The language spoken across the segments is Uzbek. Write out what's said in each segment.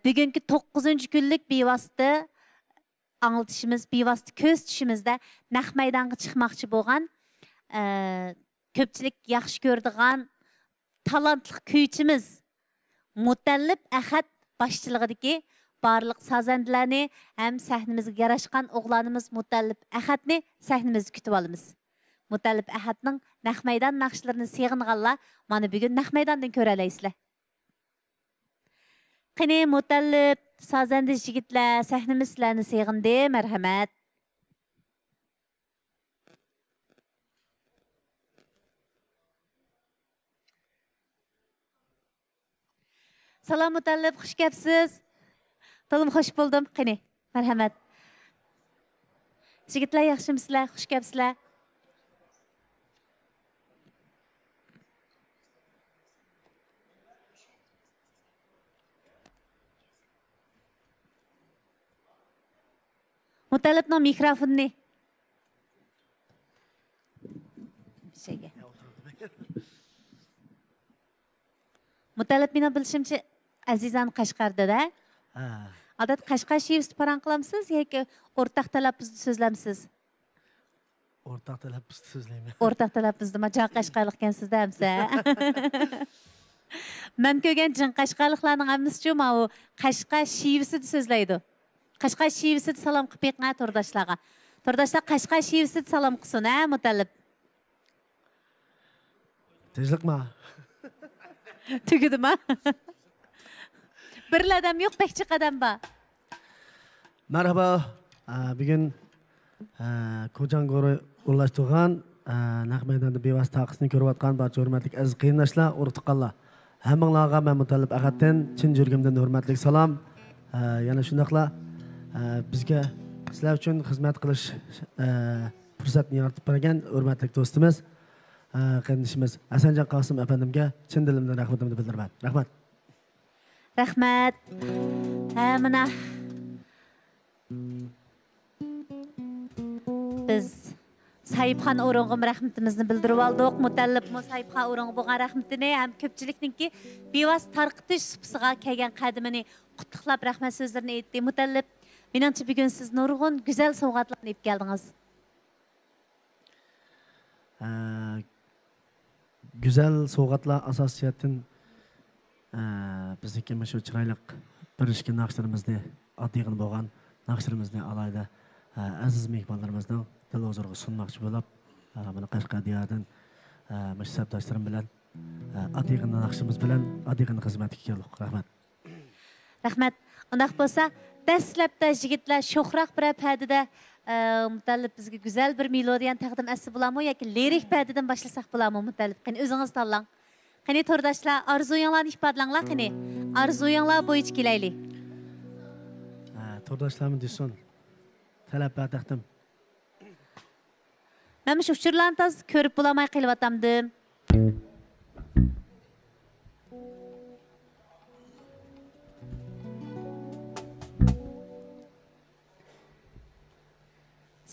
Bugünkü 9. günlük bevosita anlatışımız, bevosita ko'z tushimizda naq maydonga chiqmoqchi bo'lgan ko'pchilik yaxshi ko'radigan talantli kuychimiz Mutallib Ahad boshchiligidagi barliq sazandilarni ham sahnamizga yarashgan o'g'lonimiz Mutallib Ahadni sahnamizga kutib olamiz. Mutallib Ahadning naq maydon naqshlarini seg'inganlar mana bugun naq maydondan ko'ra olasizlar. Qani Mutallib, sazandi yigitlar, sahnamiz sizlarni seg'indi, marhamat. Salam Mutallib, xush kelibsiz. To'lim xush bo'ldim. Qani, marhamat. Yigitlar yaxshimisizlar? Xush kelibsizlar. Mutallibning mikrofonni. Şeyga. Mutallib meni bilishimcha Azizani Qashqarda-da. Odat Qashqar shivsida paran qilamsiz yoki o'rtaq talaffuzda so'zlamsiz? O'rtaq talaffuzda so'zlayman. O'rtaq talaffuzda macha Qashqarlik ekansiz-da hamsa. Men ko'rgan jin Qashqarliklarning hammasi ma u Qashqar shivsida so'zlaydi. Qashqar shivsida salom qilib beqma to'rdoshlarga. To'rdoshlar Qashqar shivsida salom qilsin, ha Mutallib. Tezlikma. Tugudimi? Bir adam yo'q, bekchi qadam bor. Merhaba. Bugün Ko'jang'ora o'rlashtirgan naq maydonda bevosita taqisini ko'rayotgan barcha hurmatli aziz qiynashlar, urtiqqanlar. Hammanglarga men Mutallib Ahaddan chin yuragimdan hurmatli salom. Yana shundaqla bizga sizlar uchun xizmat qilish fursatini yaratib bergan hurmatli do'stimiz, qarindishimiz Hasanjon Qosim efendimga chin dilimdan rahmatimni bildiraman. Rahmat. Rahmat. Mana biz Sayibxon o'ringa rahmatimizni bildirib oldik. Mutallib Sayibxon o'ringa bo'lgan rahmatini ham ko'pchilikningki bevosita tarqitish supsiga kelgan qadimini qutlab rahmat so'zlarini aytdi. Mutallib, menimcha bugun siz nurg'un go'zal sovg'atlarni olib keldingiz. Güzel sovg'atlar asosiyatdan bizniki shu chiroyli birishgan naqshlarimizni, oddiygina bo'lgan naqshlarimizni alayda aziz mehmonlarimizning dil huzuriga sunmoqchi bo'lib, mana Qashqadaryodan mush sabdoshlarim bilan oddiygina naqshimiz bilan oddiygina xizmatga keldik. Rahmat. Rahmat. Undaq bo'lsa, dastlabda yigitlar sho'xroq bir pardada Mutallib bizga go'zal bir melodiyani taqdim etsa bo'ladimi yoki lirik pardadan boshlasak bo'ladimi Mutallib? Qani o'zingiz tanlang. Qani to'rdoshlar, orzuyinglarni ifodalanglar qani. Orzuyinglar bo'yicha kelaylik. To'rdoshlarmi desin. Talab taqdim. Men shu uchurlarni tez ko'rib bo'lamay qilyapamdim.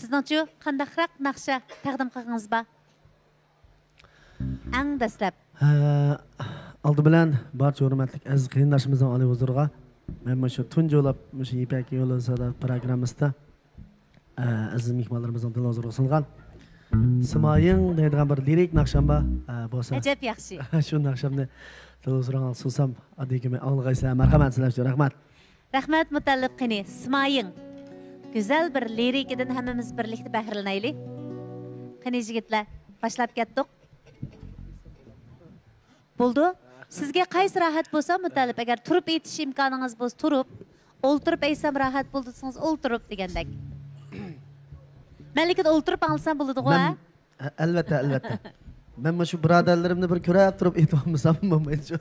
Sizningcha qandaqroq naqsha taqdim qilgansiz ba? Ang dastlab. Oldi bilan barcha hurmatli aziz qiyndoshimizning oliy huzuriga men shu tunjolab shu Ipak yo'li programmasida aziz mehmonlarimizning dil huzuriga sungan Simoying deydigan bir lirik naqsham bor bo'lsa. Ajab yaxshi. Shu naqshamni dil huzuriga susam, adikime ang'aysizlar. Marhamat sizlarga. Rahmat. Rahmat Mutallib qani. Simoying. Güzel bir lirikidan hammamiz birlikda bahrilanaylik. Qani yigitlar, boshlab ketdik. Bo'ldi? Sizga qaysi rahat bo'lsa, Mutallib, agar turib aytish imkoningiz bo'lsa, turib, o'ltirib aysam rahat bo'ldi desangiz, o'ltirib degandek. Men lekin o'ltirib alsam bo'ladi-ku, ha? Albatta, albatta. Men shu birodarlarimni bir ko'rib turib aytolmasam bo'lmaydi.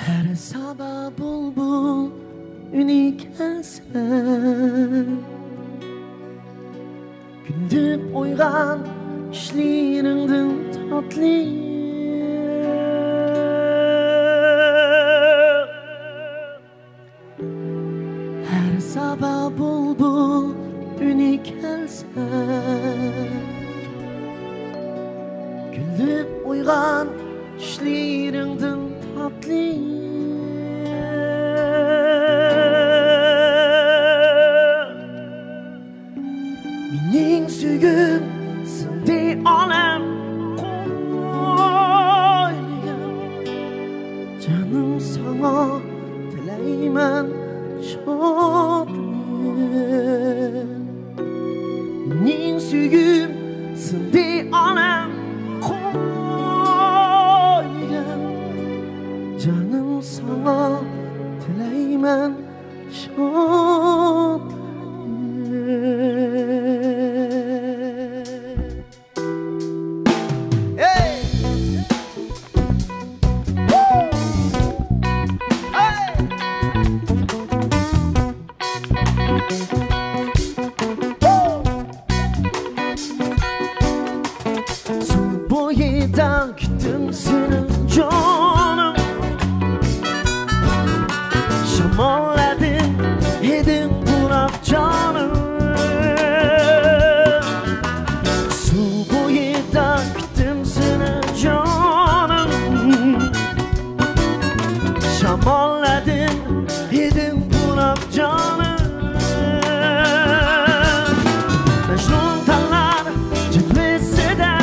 Her sabah bulbul üni kelsen Gündüp oygan işlerinden tatlı Her sabah bulbul üni kelsen Gündüp oygan işlerinden tatlı Mening suyum sindi olam qo'ygan Canım sana tilayman shodlik Mening suyum sindi olam qo'ygan Canım sana tilayman shodlik Boydan küttüm seni canım Şamalladın edin bırak canım Su boydan küttüm seni canım Şamalladın edin bırak canım Mecnun tanlar cephesi de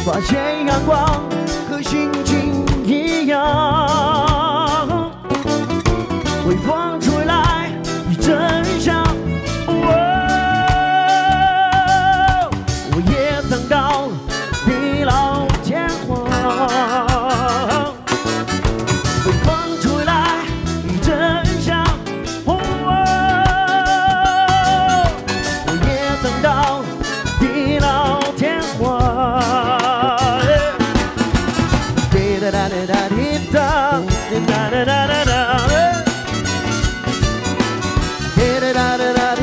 发现阳光和心情一样，微风吹来一阵香，我也等到地老天荒。微风吹来一阵香，我也等到地老天荒。Da da da da da da da da da da da da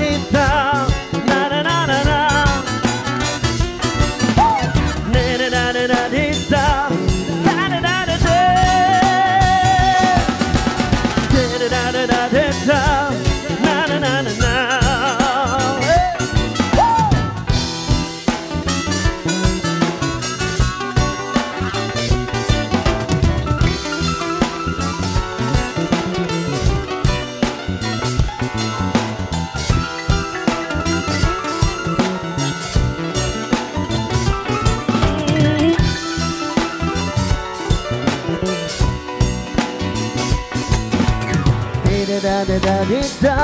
da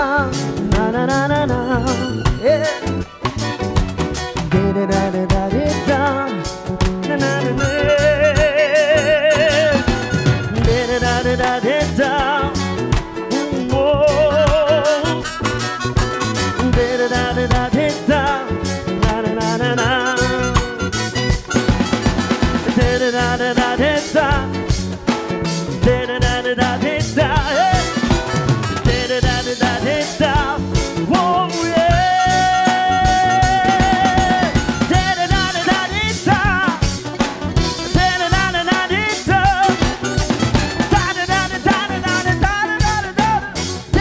na na na na na yeah da da da da da na na na na da da da da da oh da da da da da na na na na na da da da da da da da da da da da oh yeah da da da da da da da da da da da da da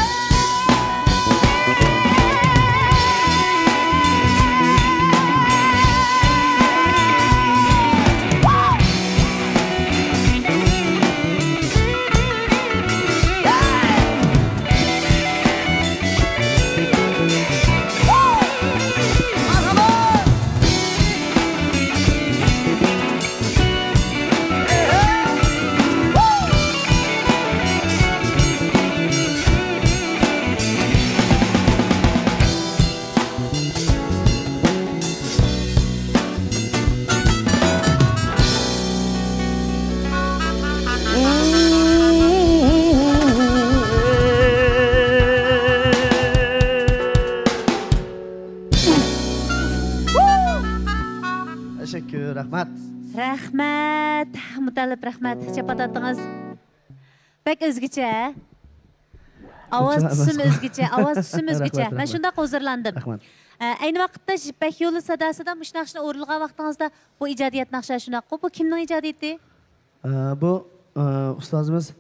Teşekkür, rahmat. Rahmat, Mutallib rahmat. Çapat attınız. Bek özgüçe. Avaz tüsüm özgüçe, avaz tüsüm özgüçe. Ben şunda huzurlandım. Rahmat. Ayni vaqtda Jipek yo'li sadasida mush naqshni o'rilgan vaqtingizda bu ijodiyat naqsha shunaqa. Bu kimning ijodiyati? Bu ustozimiz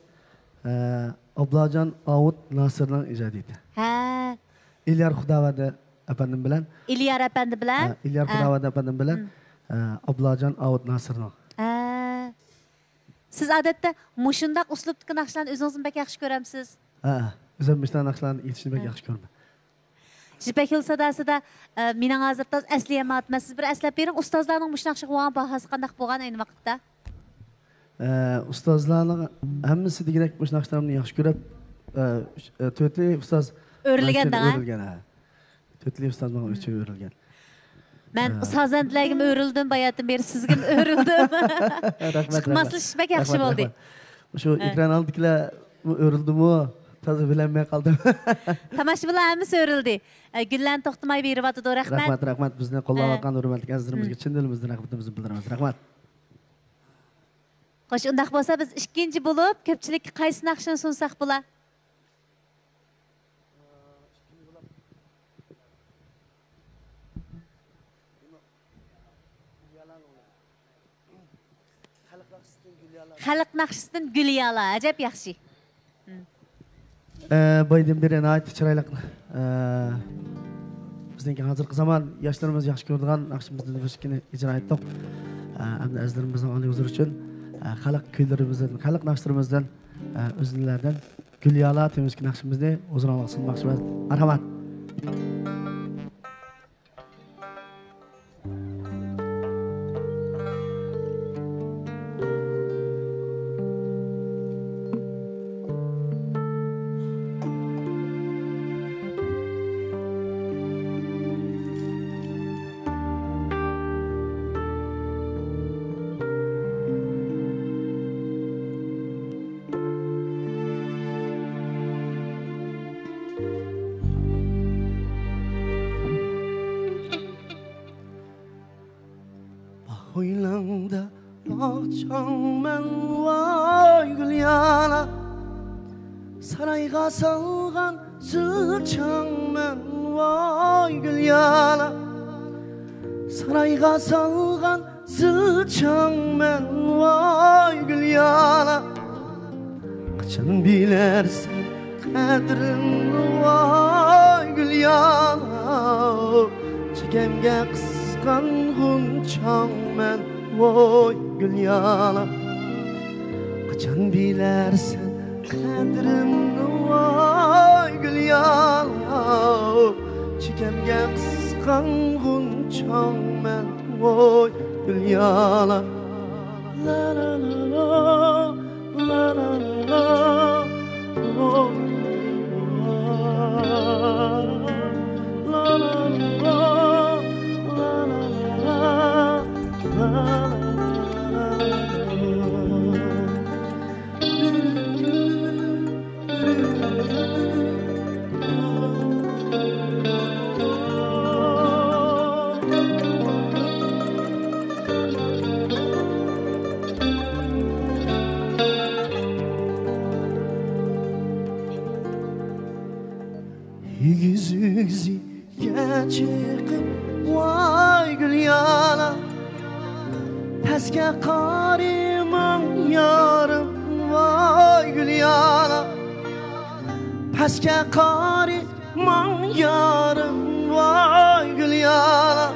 Ablajon Avut Nasirning ijodiyati. Ha, İlyar Xudavadi efendim bilan. İlyar efendi bilan. İlyar Xudavadi efendim bilan. Ablajon Avut Nasirning. Ha. Siz odatda mushundaq uslubdagi naqshlarni o'zingizni bek yaxshi ko'ramsiz? O'zim mishdan naqshlarni yetishni bek yaxshi ko'raman. Jipek yo'li sadasida mening hozirda aslayapman. Siz bir aslab bering, ustozlarning mush naqshiga bo'lgan bahasi qanday bo'lgan ayni vaqtda? Ustozlarning hammasi degidek mush naqshlarni yaxshi ko'rib, to'rtli ustoz O'rilgan da. To'rtli ustoz menga uchun o'rilgan. Men sazandlarga o'rildim, bayatim beri sizga o'rildim. Rahmat. Chiqmaslik bek yaxshi bo'ldi. Shu ekran oldikilar o'rildimi? Toza bilinmay qoldim. Tomoshabinlar hammasi o'rildi. Gullarni to'xtamay beryapti, rahmat. Rahmat. Bizni qo'llayotgan hurmatli azizlarimizga chin dilimizdan rahmatimizni bildiramiz. Rahmat. Xo'sh, undaq bo'lsa biz ikkinchi bo'lib ko'pchilikka qaysi naqshni sunsak bo'lar? Xalq naqshisidan Gulyala, ajab yaxshi. Boydan beri nihoyat chiroyli bizniki hozirgi zamon yoshlarimiz yaxshi ko'radigan naqshimizni o'shikini ijro etdik. Hamda azizlarimizning oliy huzur uchun xalq kuylarimizdan, xalq naqshlarimizdan o'zinglardan Gulyala temizki naqshimizni o'zini sunmoqchimiz. Marhamat. Hoylanda akçanmen vay Gülyala Sarayga salgan zılçanmen vay Gülyala Sarayga salgan zılçanmen vay Gülyala Kaçan bilersen kadrini vay Gülyala Çekemge kıskan gunçan men voy Gülyala Kaçan bilersen kadrimni voy Gülyala Çekemge kıskan gunçan men voy Gülyala La la la la la la la la la la Yüzü geçikim vay Gülyala Peske karimim yarım vay Gülyala Peske karimim yarım vay Gülyala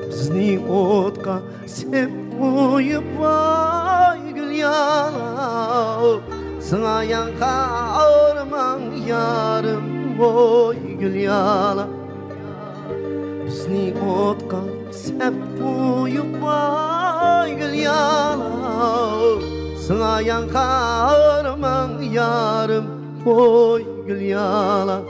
Bizni otka sep koyup vay Gülyala Sana yanka orman yarım voy Gülyala Bizni otka sep koyup vay Gülyala Sana yanka orman yarım voy Gülyala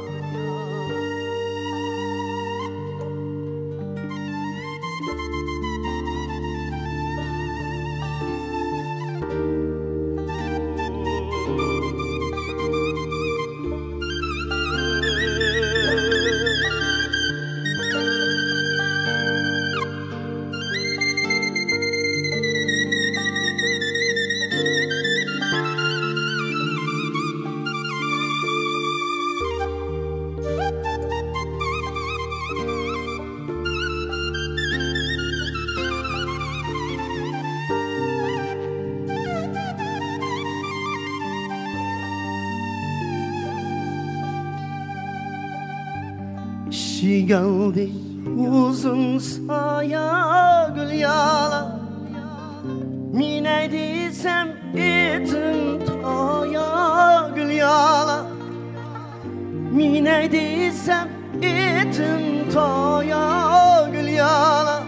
Kişi geldi uzun saya gül yala Mine desem etim taya gül yala Mine desem etim taya gül yala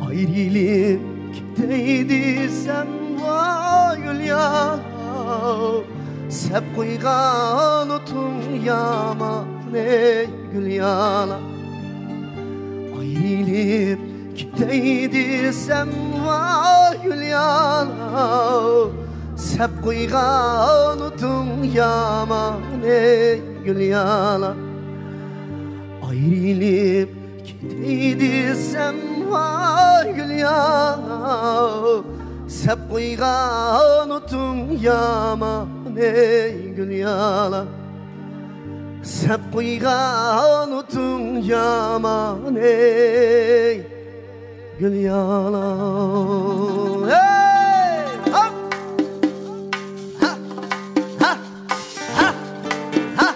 Ayrılıp gideydiysem vay gül yala Sep koygan otun yaman ey gül yala Ayrılıp gideydiysem vay gül yala Sep koygan otun yaman ey gül yala Ayrılıp gideydiysem vay gül yala Sep koygan otun yaman ey gül yala Sep koygan otun yaman ey gül yala Hey! Hop! Ha! Ha! Ha! Ha! Ha!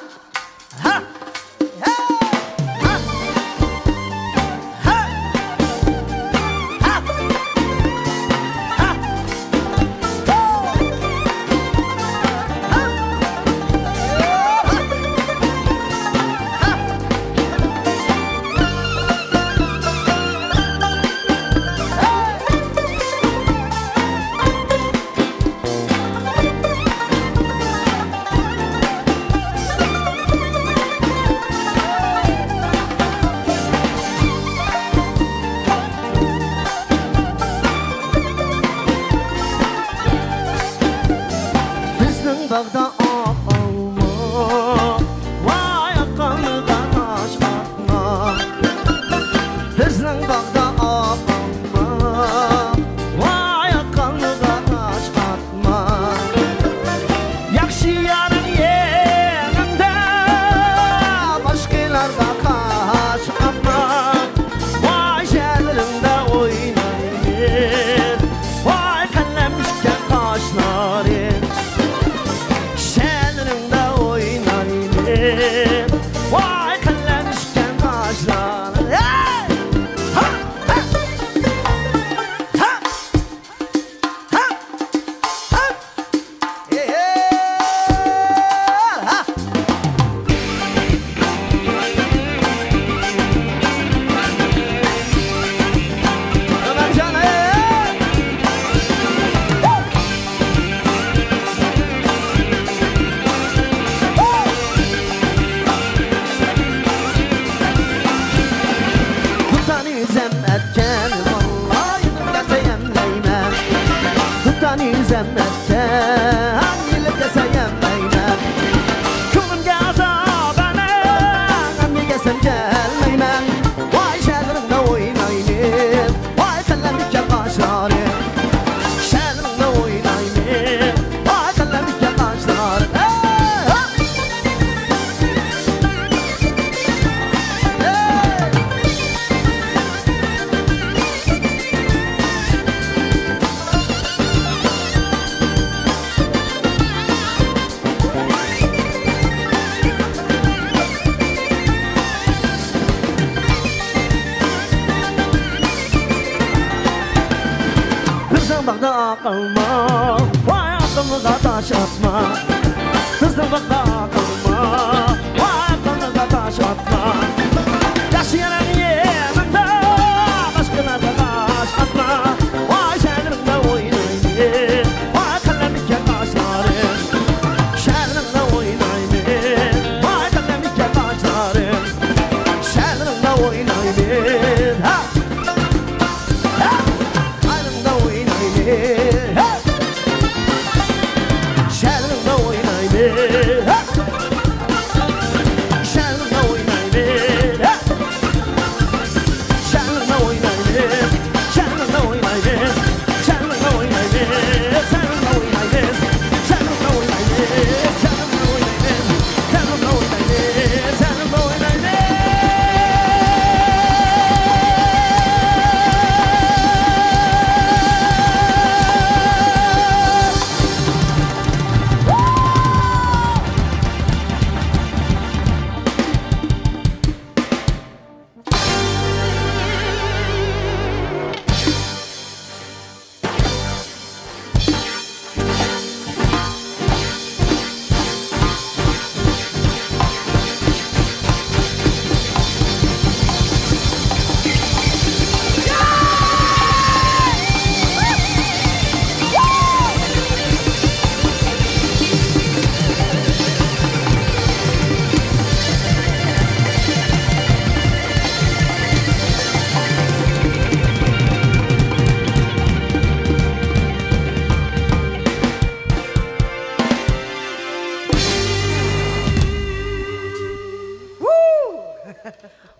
Bağda alma Vay akanlı kanaş atma Bizden bağda alma Vay akanlı kanaş atma Yakşı yarın yerinde Başkalarga kaç atma Vay şehirinde oynayır Vay kallemişken kaşları Vay kallemişken kaşlar Hey! Ha! Ha! Ha! Ha! Ha! Hey! Ha! Ömercan hey! Zemmetken vallahi gelse yemleymem Tutani zemmetken yılıp gelse yemleymem Kulum gelse bana Amye gelsem gelmeymem Vay şehrimde oynayayım Vay kallemlikle kaşları Şehrimde oynayayım Vay kallemlikle kaşları Bağda akılma Vay aklımıza taş atma Kızım bağda akılma Vay aklımıza taş atma Yaşayan yerimde Başkalarına taş atma Vay şehrimde oynayın Vay kallemlikle kaşları Şehrimde oynayın Vay kallemlikle kaşları Şehrimde oynayın Ha! Ha! Kalbimde oynayın Hey!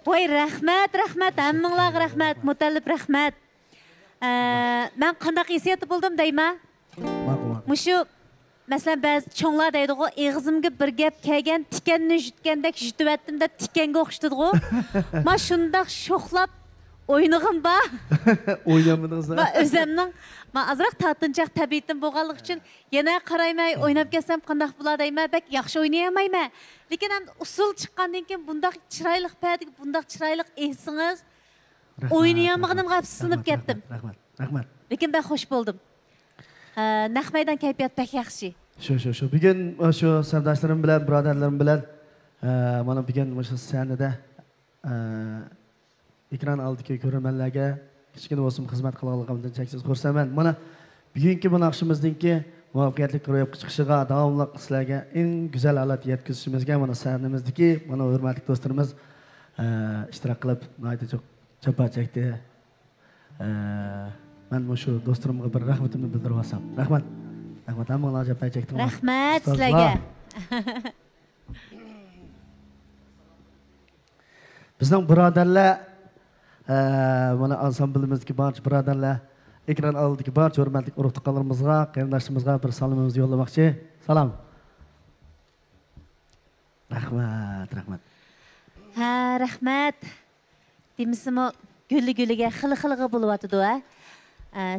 Voy rahmat, hammanglarga rahmat, Mutallib rahmat. Men qanday hissiyat bo'ldim deyman? Mushu masalan ba'zi cho'nglar deydi-ku, eg'izimga bir gap kelgan, tikanni jutgandek jutyaptim deb tikanga o'xshatadi-ku. Men shundoq sho'xlab o'ynag'im ba. O'ynamadingiz. Va o'zimning men azroq tortinchoq tabiatim bo'lganligi uchun yana qaraymay o'ynab kelsam qanday bo'lar deyman, bak yaxshi o'ynay olmayman. Lekin ham usul chiqqandan keyin bundoq chiroyli paytga bundoq chiroyli esingiz o'ynayolmaganimga afsuslanib ketdim. Rahmat. Lekin ben xush bo'ldim. Naq maydon kayfiyat pek yaxshi. Shu. Bugun shu sardoshlarim bilan, birodarlarim bilan mana bugun shu sahnada ekran oldidagi ko'rmanlarga kichkina bo'lsin xizmat qilganligimdan cheksiz xursandman. Mana bugungi bu naqshimizningki muvaffaqiyatli ro'yobga chiqishiga davomli sizlarga eng go'zal holat yetkazishimizga mana sahnamizdagi mana hurmatli do'stlarimiz ishtirok qilib chapa chekdi. Ben şu dostlarımga bir rahmetimni bildirib olsam. Rahmat. Hammalar chapa chekdi. Rahmat sizlarga. Bizning birodarlar mana ansamblimizga barcha birodarlar ekran oldidagi barcha hurmatli urug'-tuqqanlarimizga, qarindoshlarimizga bir salomimizni yo'llamoqchi. Salom. Rahmat. Rahmat. Demisimi gulli-gulliga, xili-xiliga bo'lyapti-da.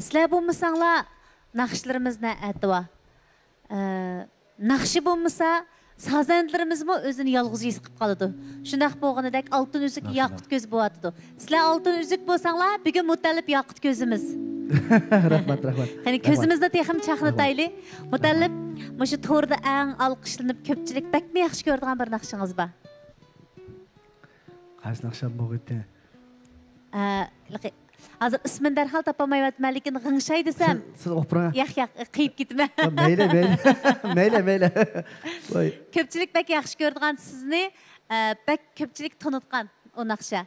Sizlar bo'lmasanglar, naqshlarimizni aytdi. Naqshi bo'lmasa, sazandlarimizmi o'zini yolg'iz his qilib qoladi. Shunday bo'lganidek oltin uzuk yoqut ko'z bo'lyapti. Sizlar oltin uzuk bo'lsanglar, bugun Mutallib yoqut ko'zimiz. Rahmat. Ya'ni ko'zimizda texim chaqnatayli. Mutallib, shu to'rda eng olqishlanib ko'pchilik bakmi yaxshi ko'radigan bir naqshingiz bor. Qaysi naqsham bo'g'itdi? Hazır ismini derhal tapamayapman, lekin g'ingshay desam. Siz o'pira. Yo'q, qiyib ketma. Mayli. Voy. Ko'pchilik bak yaxshi ko'radigan sizni, bak ko'pchilik tanitgan o naqsha.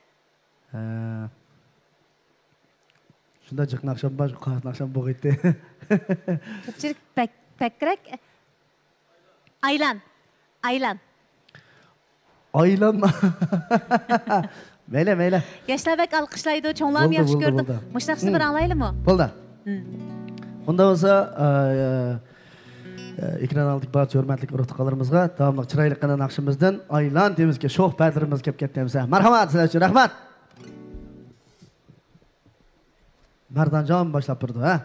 Shunda jiq naqsham bor, qat naqsham bo'g'itdi. Ko'pchilik bakrak aylan. Aylanma. Mayli. Yoshlar bak alqishlaydi, cho'nglar yaxshi ko'rdi. Mushtaqni bir anglaylimi? Bo'ldi. Unda bo'lsa, ekran oldidagi barcha hurmatli urug'-tuqqanlarimizga davomli chiroyli qana naqshimizdan aylan demizga sho'x padrimiz kelib ketdimiz. Marhamat sizlar uchun, rahmat. Mardonjon boshlab turdi, ha?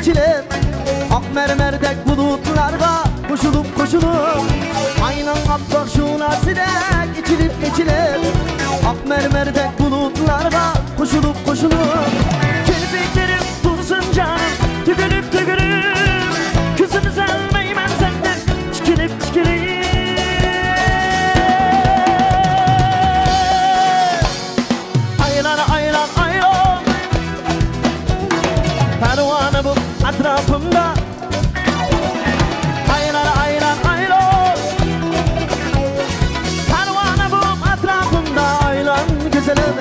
İçilip ak mermerdek bulutlarga koşulup aynan appak şuna sidek içilip ak mermerdek bulutlarga koşulup kirpiklerim dursun canım tükürüp kızını sevmeyim senden çikilip aylan pervane bu etrafımda aylan pervane bu etrafımda aylan güzelim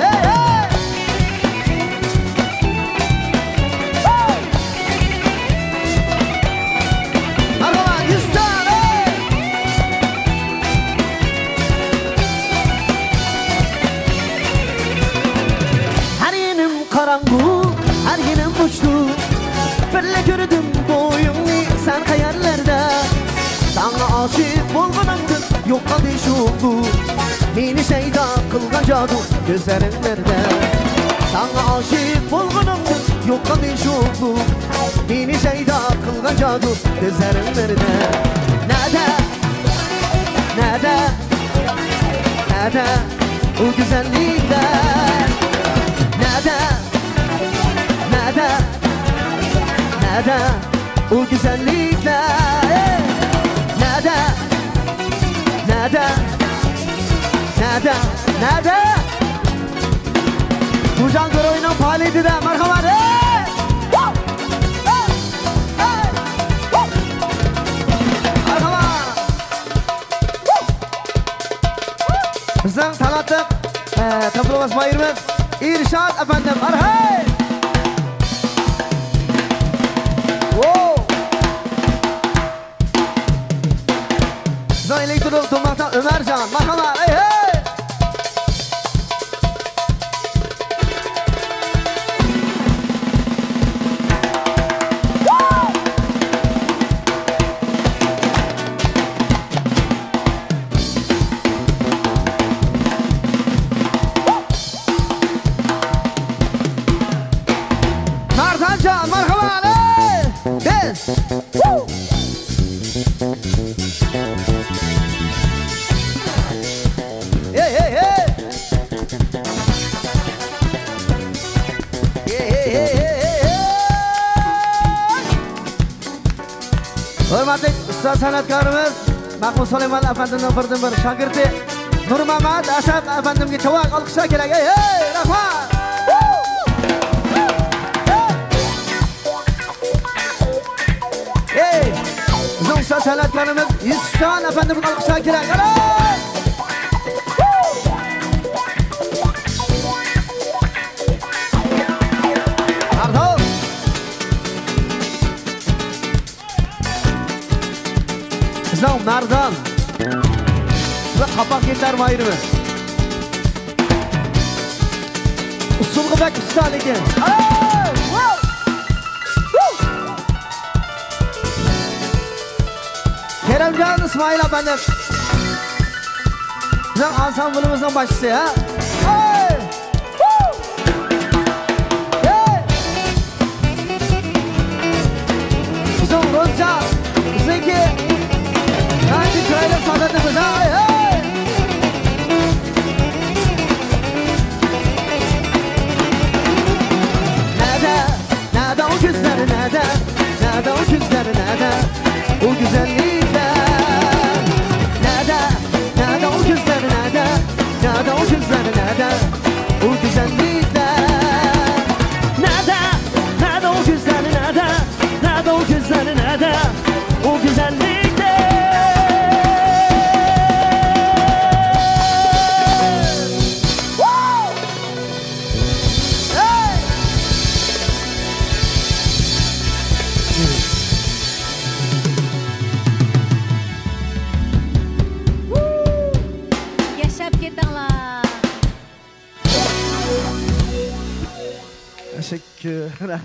her yenim karanlık her yenim uçtu Birle gördüm boyunu sen hayallerde Sana aşık olganımdır yok kardeş oldu Beni şeyda kılgan cadu gözlerimlerde Sana aşık olganımdır yok kardeş oldu Beni şeyda kılgan cadu gözlerimlerde Nede o güzellikler Nerede o güzellikler? Nerede? Nerede? Nerede? Nerede? Bu can Goroy'un faaliyeti de merhamet. Merhamet. Bizden tanıttık. Tabloğuz bayırımız İrşad efendim. Merhamet. Bizden elektrik tutmaktan Ömercan. Merhamet. Hey hey. Hürmetli usta sanatkarımız Mahmud Süleyman Efendi'nin birden-bir şagirdi Nurmamad Asad Efendim'e çoğak alkışlar kerak. Hey hey rahmat. Hey bizim usta sanatkarımız Yusufan Efendim'e alkışlar kerak. Nardan ve kapak yeter bayırımı usulü bek usta leken Keremcan İsmail efendim bizim ansambulumuzun başçısı ha. Bizim Rozcan bizimki Hadi çayla sanatımız hey hey. Nerede o gözler nerede o gözler nerede o güzellikler Nerede o gözler nerede o gözler nerede o güzellikler Nerede o gözler nerede o gözler nerede o güzellikler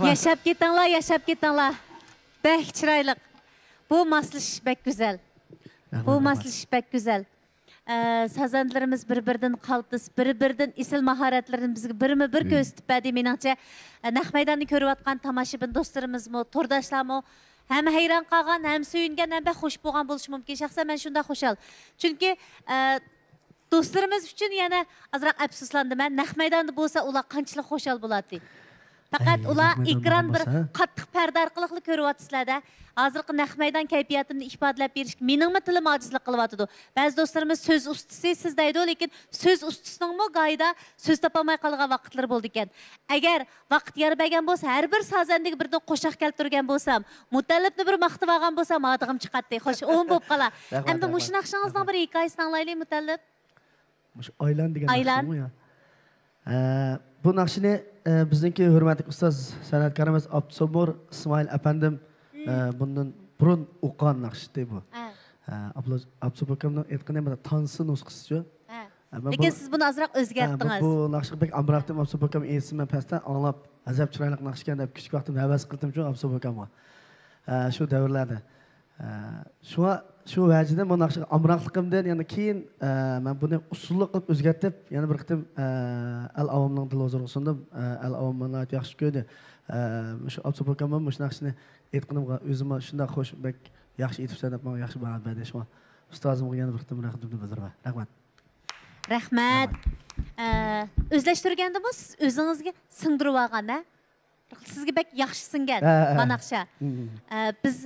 Yaşap ketinglar. Bek çıraylık. Bu maslış bek güzel. Bu maslış bek güzel. Sazanlarımız bir-birinden qaltis, bir-birinden isil maharetlerini bizga birma-bir ko'rsatib berdi. Meningcha, naq maydonni ko'rayotgan tomoshabin do'stlarimizmi, to'rdoshlarmi hem hayron qolgan, hem suyungan, hem xush bo'lgan bo'lishi mumkin. Shaxsan men shunday xushal. Chunki do'stlarimiz uchun yana azroq afsuslandim. Men naq maydonda bo'lsa, ular qanchalik xushal bo'ladi. Faqat ular ekran bir qattiq parda orqali ko'ryapsizlarda. Hozirgi naq maydon kayfiyatini ifodalab berishga meningmi tilim ojizlik qilyapti. Ba'zi do'stlarimiz so'z ustisi siz deydi, lekin so'z ustisinin qo'yida so'z topolmay qolgan vaqtlar bo'ldi ekan. Agar vaqt yarbagan bo'lsa, har bir sazandiga birdan qo'shiq keltirgan bo'lsam, mutallibni bir maqtab olgan bo'lsam, odig'im chiqadi. Xo'sh, o'yin bo'lib qolar. Endi mush naqshingizning bir hikoyasini anglaylik mutallib. Mush Aylan degan naqshmi ya? Bu naqshni bizniki hurmatli ustoz san'atkorimiz Abdusabur İsmail efendim bundan burun o'qigan naqshdi bu. Abdusabur akamning aytganida mana tansi nusxasi. Lekin siz buni azroq o'zgartdingiz. Bu naqshga bek amroqdim Abdusabur akam esimni pastdan anglab, azab chiroyli naqsh ekan deb kichik vaqtimda havas qildim shu Abdusabur akamga. Shu davrlarda. Shu vajidan bu naqshga amroqligimdan yana keyin men buni usulli qilib o'zgartib, yana bir qitim al avomning dilozorga sundim. Al avomni yaxshi ko'rdi. Shu Abdusabur akamning mush naqshni aytganimga o'zimga shunday xo'sh bek yaxshi aytibsan deb menga yaxshi baho berdi. Shu ustozimga yana bir qitim rahmatimni bildiraman. Rahmat. Rahmat. O'zlashtirgandimi o'zingizga singdirib olganda? sizga bek yaxshi singan Ha. bu naqsha. Biz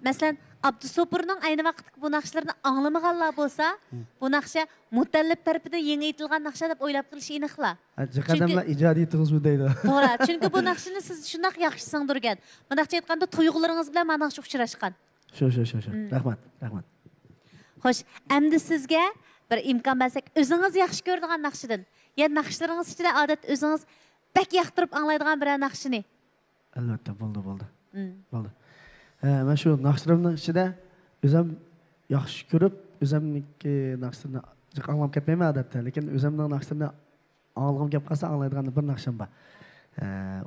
masalan Abdusopurning ayni vaqtdagi bu naqshlarni anglamaganlar bo'lsa, bu naqsha mutallib tarafidan yangi aytilgan naqsha deb o'ylab qilish aniqla. Qadamlar ijodiyatimiz bu deydi. To'g'ri, chunki bu naqshni siz shunday yaxshi singdirgan. Bunaqcha aytganda tuyg'ularingiz bilan mana shu uchrashgan. Shu. Rahmat. Xo'sh, endi sizga bir imkon bersak, o'zingiz yaxshi ko'radigan naqshidan, ya naqshlaringiz ichida odatda o'zingiz bak yoqtirib anglaydigan bir naqshini. Albatta, bo'ldi. Bo'ldi. Men shu naqshlarimning ichida o'zim yaxshi ko'rib, o'zimniki naqshlarni anglab ketmayman odatda, lekin o'zimning naqshlarni anglag'im kelib qolsa anglaydigan bir naqshim bor.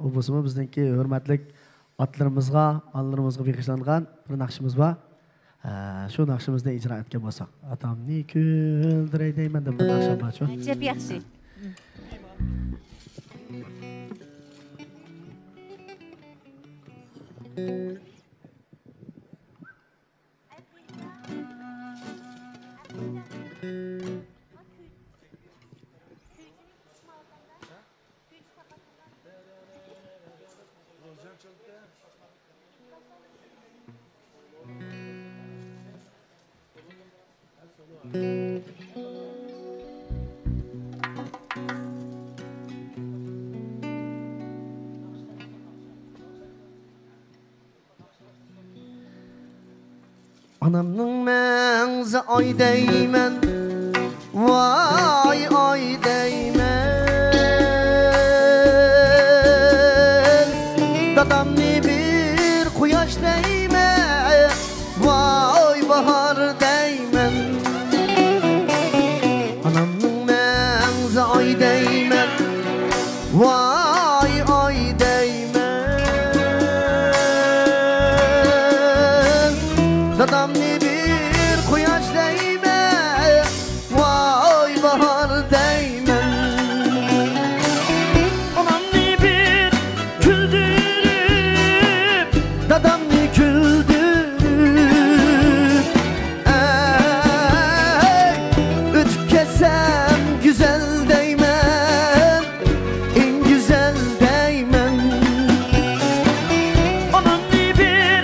U bo'lsa bizningki hurmatli otlarimizga, onalarimizga bag'ishlangan bir naqshimiz bor. Shu naqshimizni ijro etgan bo'lsak, atamni kuldiray deyman deb bir naqshim bor. Ajab yaxshi. Anamның мәңзі ай деймін, vay ay deymen. Dadamni bir quyosh deymen, vay bahar deymen. Anamның мәңзі ay deymen, vay ay deymen. Dadamni bir quyosh deymen, vay bahar deymen. Anamni bir güldürüp, dadamni güldürüp, ötüp kesem güzel deymen, en güzel deymen. Anamni bir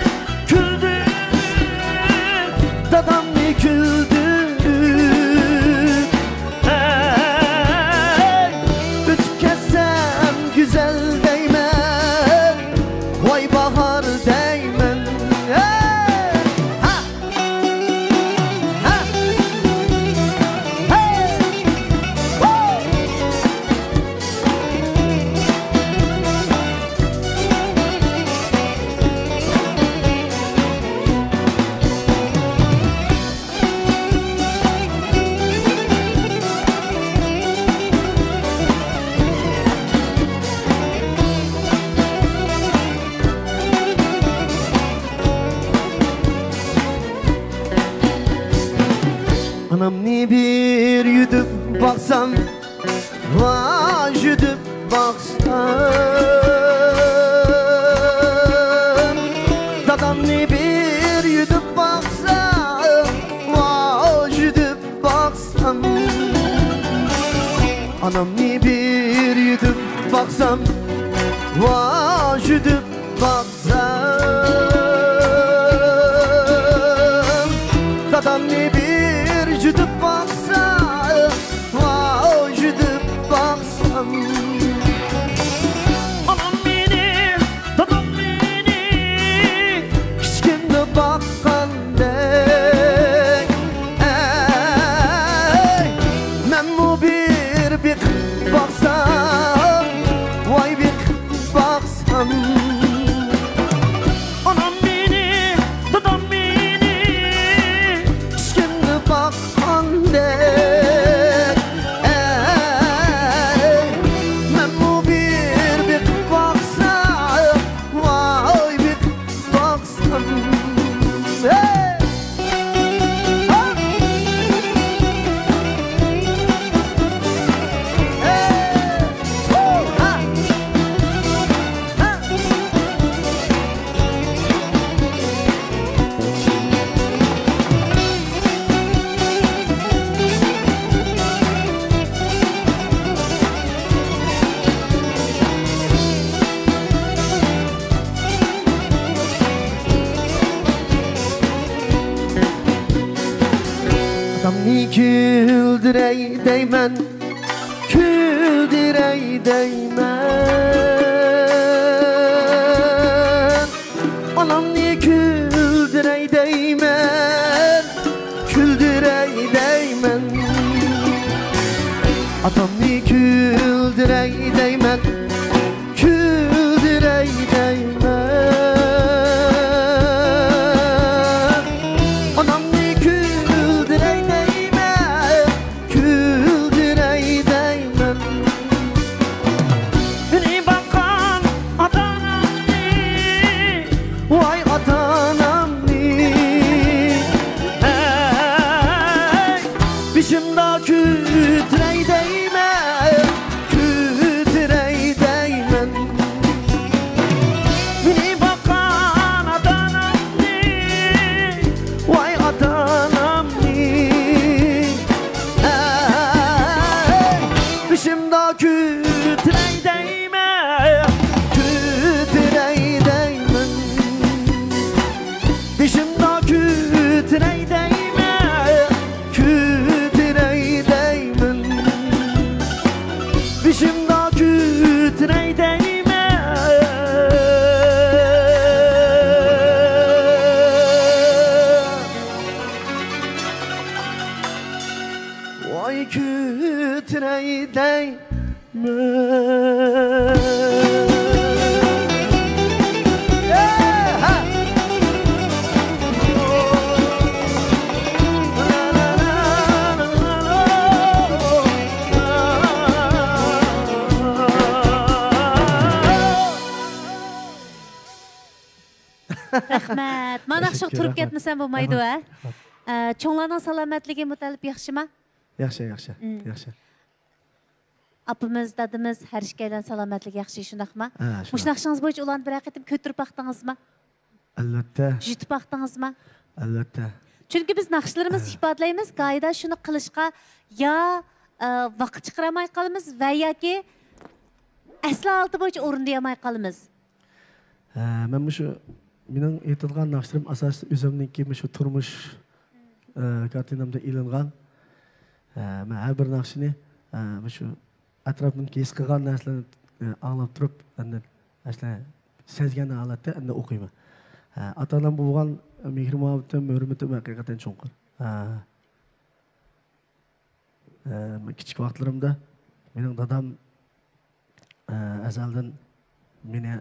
güldürüp, dadamni güldürüp, ötüp kesem güzel deymen, vay bahar deymen. Ha! Ha! Hey! Woo! Anamni bir yudub baksam, vay yudub baksam. Dadamni bir yudub baksam, vay yudub baksam. Anamni bir yudub baksam, vay yudub baksam. Dadamni bir yudub baksam, vay yudub baksam. Anam meni, dadam meni kichkina baqqandek. Men bu bir baksam, vay bir baksam. Küldürey deymen, küldürey deymen. Anam niye küldürey deymen, küldürey deymen. Atam niye küldürey deymen, küldürey deymen. Anam niye küldürey deymen, küldürey deymen. Beni bakan atanam ni, vay atanam ni. Hey, başımda küldürey deymen, küldürey deymen. Beni bakan atanam ni, vay atanam ni. Hey, başımda küldürey deymen, küldürey deymen. Başımda küldürey deymen, küldürey deymen. Başımda küldürey deymen. Vay küldürey deymen. Ha! Rahmat. Mana shu Teşekkür, turib rahmat. ketmasam bo'lmaydi va. Cho'nglarning salomatligi Mutallib yaxshimi? Yaxshi, yaxshi, yaxshi. Apamiz, dadimiz, har ishkaylar salomatligi yaxshi shundaqmi? Ha, shundoq. Mushnaqshingiz bo'yicha ularni bir qatim ko'tirib baqdingizmi? Albatta, Jutib baqdingizmi? albatta. Chunki biz naqshlarimiz ifodalaymiz, qoida shuni qilishga ya vaqt chiqaramay qolamiz va yoki asli holati bo'yicha o'rindayamay qolamiz. Men shu mening aytilgan naqshlarim asosan o'zimniki shu turmush kartinamda ilingan. Men har bir naqshni shu atrofimdagi his qilgan narsalarni anglab turib, aslan sezgan holatda o'qiyman. Ota-onam bo'lgan mehr-muhabbatim, hurmatim haqiqatan cho'nqur. Men kichik vaqtlarimda mening dadam azaldan meni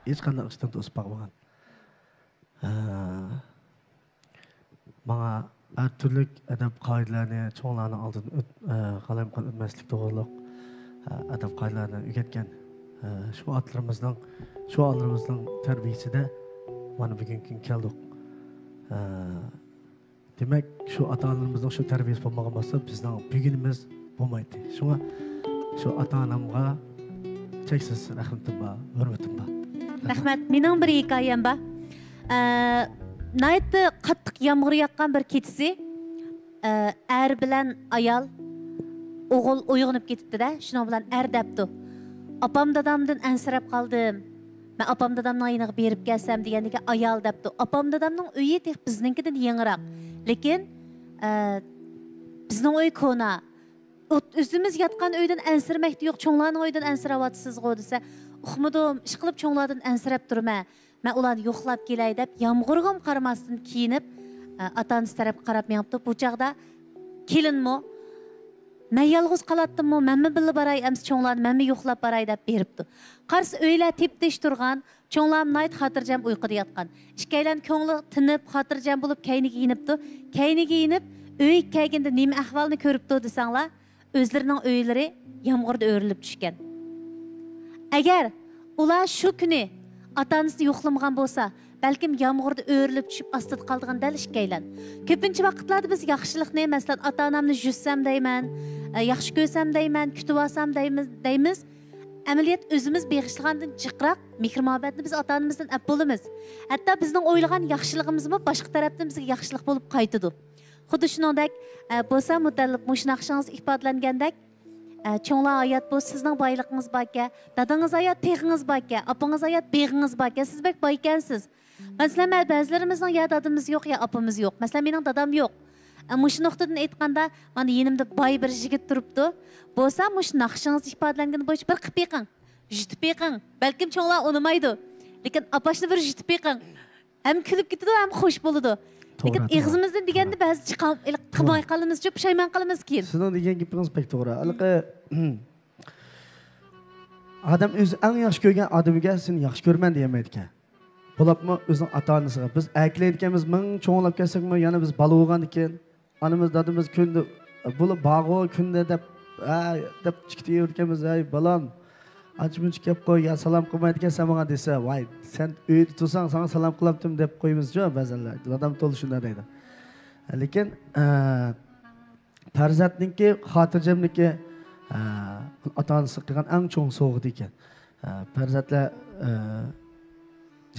hech qanday ishdan to'sib boqmagan. Bana her türlü edep kaidelerine, çoğunlarına aldın, kalem kan ötmezlik doğruluk, edep kaidelerine üretken şu atlarımızdan, şu anlarımızdan terbiyesi de bana bugün geldik. Demek şu ata-analarımızdan şu terbiyesi bulmağımızda bizden bugünümüz bulmaydı. Şuna şu ata-anamga çeksiz rahmetim var, hürmetim var. Rahmat, mening bir hikoyam bor. Naytda qattiq yomg'ir yoqqan bir kechasi, er bilan ayol o'g'il uyg'onib ketibdi-da, shuning bilan er debdi. Opam dadamdan ansirab qoldim. Men opam dadamning uyiniga berib kelsam degandagi ayol debdi. Opam dadamning uyi tek bizninkidan yangiroq. Lekin bizning uy kona. O'zimiz yotgan uydan ansirmakda yo'q, cho'nglarning uyidan ansirayotsizg'u desa, uxmadim, ish qilib cho'nglardan ansirab turman. Men ularni yo'qlab kelay deb yomg'irga qaramasdan kiyinib, ota-onasi taraf qarab meyapti. Bu chaqda kelinmi? Men yolg'iz qolatdimmi? Menmi birga baray, ems cho'nglarni menmi yo'qlab baray deb beribdi. Qarshi uylar teptish turgan, cho'nglar nayt xotirjam uyquda yotgan. Ishkaylan ko'ngli tinib, xotirjam bo'lib kayniga yinibdi. Kayniga yinib, uy kelganda nima ahvolni ko'ribdi desanglar, o'zlarining uylari yomg'irda o'rilib tushgan. Agar ular shu kuni ota-onasini yo'qlamagan bo'lsa, balkim yomg'irda o'rilib tushib ostida qolgan dal ishkaylan. Ko'pincha vaqtlarda biz yaxshilikni, masalan, ota-onamni jussam deyman, yaxshi ko'rsam deyman, kutib olsam deymiz. Amaliyat o'zimiz beg'ishlagandan jiqroq mehr-muhabbatni biz ota-onamizdan olib bo'lamiz. Hatto bizning o'ylagan yaxshiligimizmi boshqa tarafdan bizga yaxshilik bo'lib qaytadi. Xuddi shuningdek bo'lsa, Mutallib mushnaqshingiz ifodalangandek, cho'nglar hayot bu sizning boyligingiz borka, dadangiz hayot teg'ingiz borka, opangiz hayot beg'ingiz borka, siz bek boy ekansiz. Masalan, ba'zilarimizning ya dadamiz yo'q, ya opamiz yo'q. Masalan, mening dadam yo'q. Mush noktadan aytganda, mana yenimde bay bir jigit turupdu. Bolsa mush naqshingiz ifodalangan bo'yicha bir qilib beqing. Jutib beqing. Balkim cho'nglar unamaydi. Lekin apashni bir jutib beqing. Hem kulib ketadi, hem xo'sh bo'ladi. Lekin ig'zimizdan deganda ba'zi qilmay qolamiz, pushaymon qilamiz keyin. Sizning degan gapingiz pek to'g'ri. Alqi adam o'zi eng yaxshi ko'rgan odamiga seni yaxshi ko'rman demaydi ekan. Bo'libmi o'zining ota-onasiga biz aytlayotganimiz ming cho'nglab kelsakmi, yana biz bola bo'lgan ekan, onamiz dadimiz kunda bo'lib bog'o kunda deb chiqib ay balam achmunch kelib qo'y, ya salom qilmaydi ekan sen menga desa, voy sen uyda tursang sana salom qilibdim deb qo'ymiz-ku ba'zanlar. Odam to'liq shunday deydi. Lekin farzandniki xotirjamligi ota-onasi qilgan eng cho'ng sovg'a ekan. Farzandlar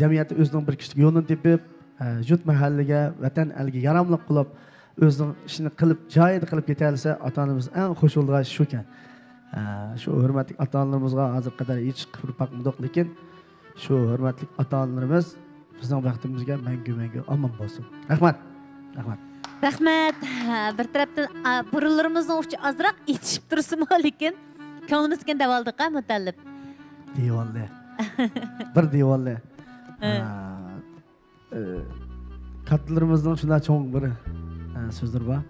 jamiyatda o'zining bir kishilik yo'lini tepib, yurt mahallaga, vatan elga yaramli qilib, o'zining ishini qilib, joyida qilib ketalsa, ota-onamiz eng xush bo'lgan shu ekan. Shu hurmatli ota-onalarimizga hozir qadar hech qilib yo'q, lekin shu hurmatli ota-onalarimiz bizning vaqtimizga mangu omon bo'lsin. Rahmat. Rahmat. Rahmat. Bir tarafdan burunlarimizning uchi ozroq yetishib tursin, lekin ko'nglimizga davoldiq-a mutallib. Devoldi. Bir devoldi. Kattalarımızdan şundan çok bir sözler var.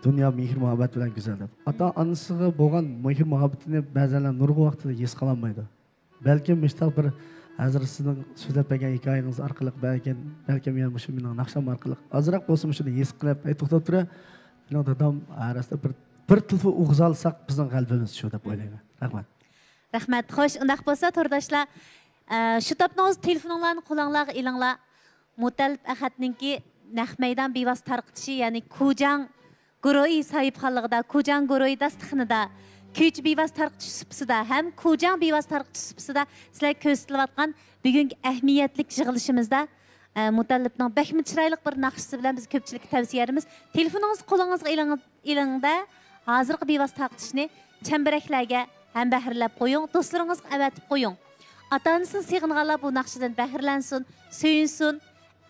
Dünya mehr muhabbet bilen güzel deb. Ata anasıga bo'lgan mehr muhabbetini ba'zanlar nurg'u vaqtida his qilolmaydi. Balki mishtoq bir hozir sizning so'zlab bergan hikoyangiz orqali balki men shu mening naqsham orqali ozroq bo'lsa shuni his qilib to'xtab turib, mening dadam arasida bir tilfa o'g'iz olsak bizning qalbimiz shu deb o'ylayman. Rahmat. Rahmat. Xo'sh, undaq bo'lsa to'rdoshlar, shu topningiz telefoninglarni qo'linglarga ilinglar. Mutallib Ahadninki naq maydon bevosita tarqitishi, ya'ni Kujang guruhi sahibxonligida, Kujang guruhi dasturxonida, kuychi bevosita tarqitish supsida ham Kujang bevosita tarqitish supsida sizlar ko'rsatilayotgan bugungi ahamiyatli yig'ilishimizda Mutallibning bakmi chiroyli bir naqshisi bilan biz ko'pchilikka tavsiya etamiz. Telefoningiz qo'lingizga ilingda hozirgi bevosita tarqitishni chambaraklarga ham bahrlab qo'ying, do'stlaringizga avatib qo'ying. Ata-onasini sig'inganlar bu naqshidan bahrlansin, suyunsin.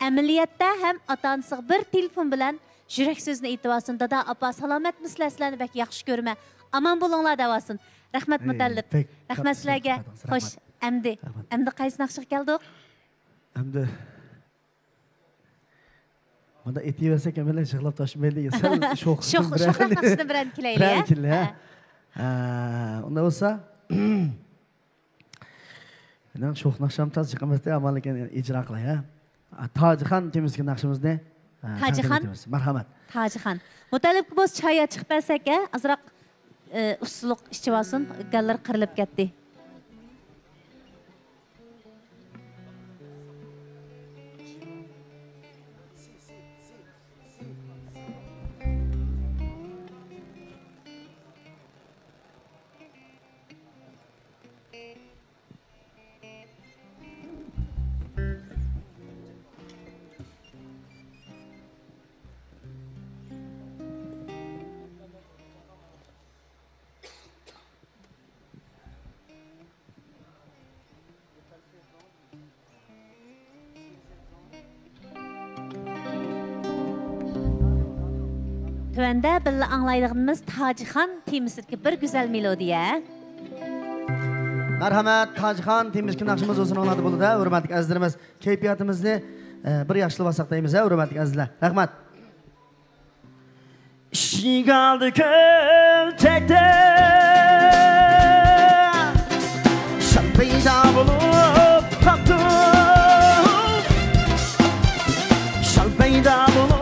Amaliyotda ham ata-onasiga bir telefon bilan yurak so'zini aytib olsin. Dada, apa, salomatmisizlar, sizlarni bak yaxshi ko'rma. Aman bo'linglar davosin. Rahmat Mutallib. Rahmat sizlarga. Xo'sh, endi qaysi naqshga keldik? Endi mana aytaversak ham bilan yig'lab tashmaydi. Sal sho'x naqshdan bilan kelaylik. Unda bo'lsa men sho'x naqsham taz chiqmasdan avvaliga ijro qilay, ha. Tojihan temizki naqshimizni Tojihan. Marhamat. Tojihan. Mutallibga bo'z choya chiqib bersak, azroq usluq ichib olsin, gallar qirilib ketdi. Tövende birle anlaydığımız Tojihan temizdeki bir güzel melodiya. Merhamet, Tojihan temizki naqshimiz o'zini oladi bo'ladi. Hurmatli azizlarimiz, kayfiyatimizni bir yaxshilab olsaqdaymiz, hurmatli azizlar. Rahmat. Ishing oldi ko'lchakda sham paydo bo'lib qoldi. Sham paydo bo'lib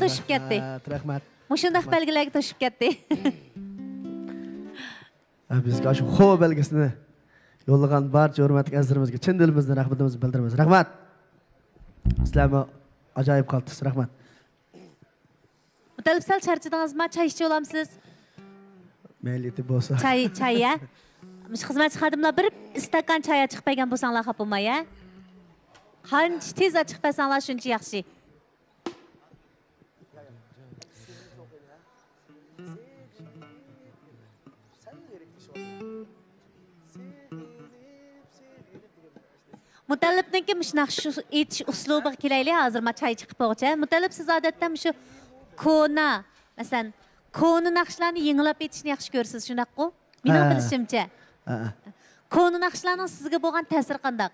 to'shib ketdi. Rahmat. Mushundaq belgilarga to'shib ketdi. Bizga shu xo belgisini yo'llagan barcha hurmatli azizlarimizga chin dilimizdan rahmatimizni bildiramiz. Rahmat. Sizlarga ajoyib qaldingiz. Rahmat. Mutalib sal charchadingizmi? Choy ichib olamsiz? Mayli etib bo'lsa. Choy ya. Mush xizmatchi xodimlar bir istakan choy chiqib bergan bo'lsanglar xafa bo'lmay, ya. Qancha tez chiqib bersanglar shuncha yaxshi. Mutallibniki shunaqa shu aytish uslubiga kelaylik. Hozir men choy chiqib bo'lgacha. Mutallib siz odatda shu kona, masalan, kona naqshlarni yengilab etishni yaxshi ko'rsiz, shunaqku? Mening bilishimcha. Kona naqshlarning sizga bo'lgan ta'siri qanday?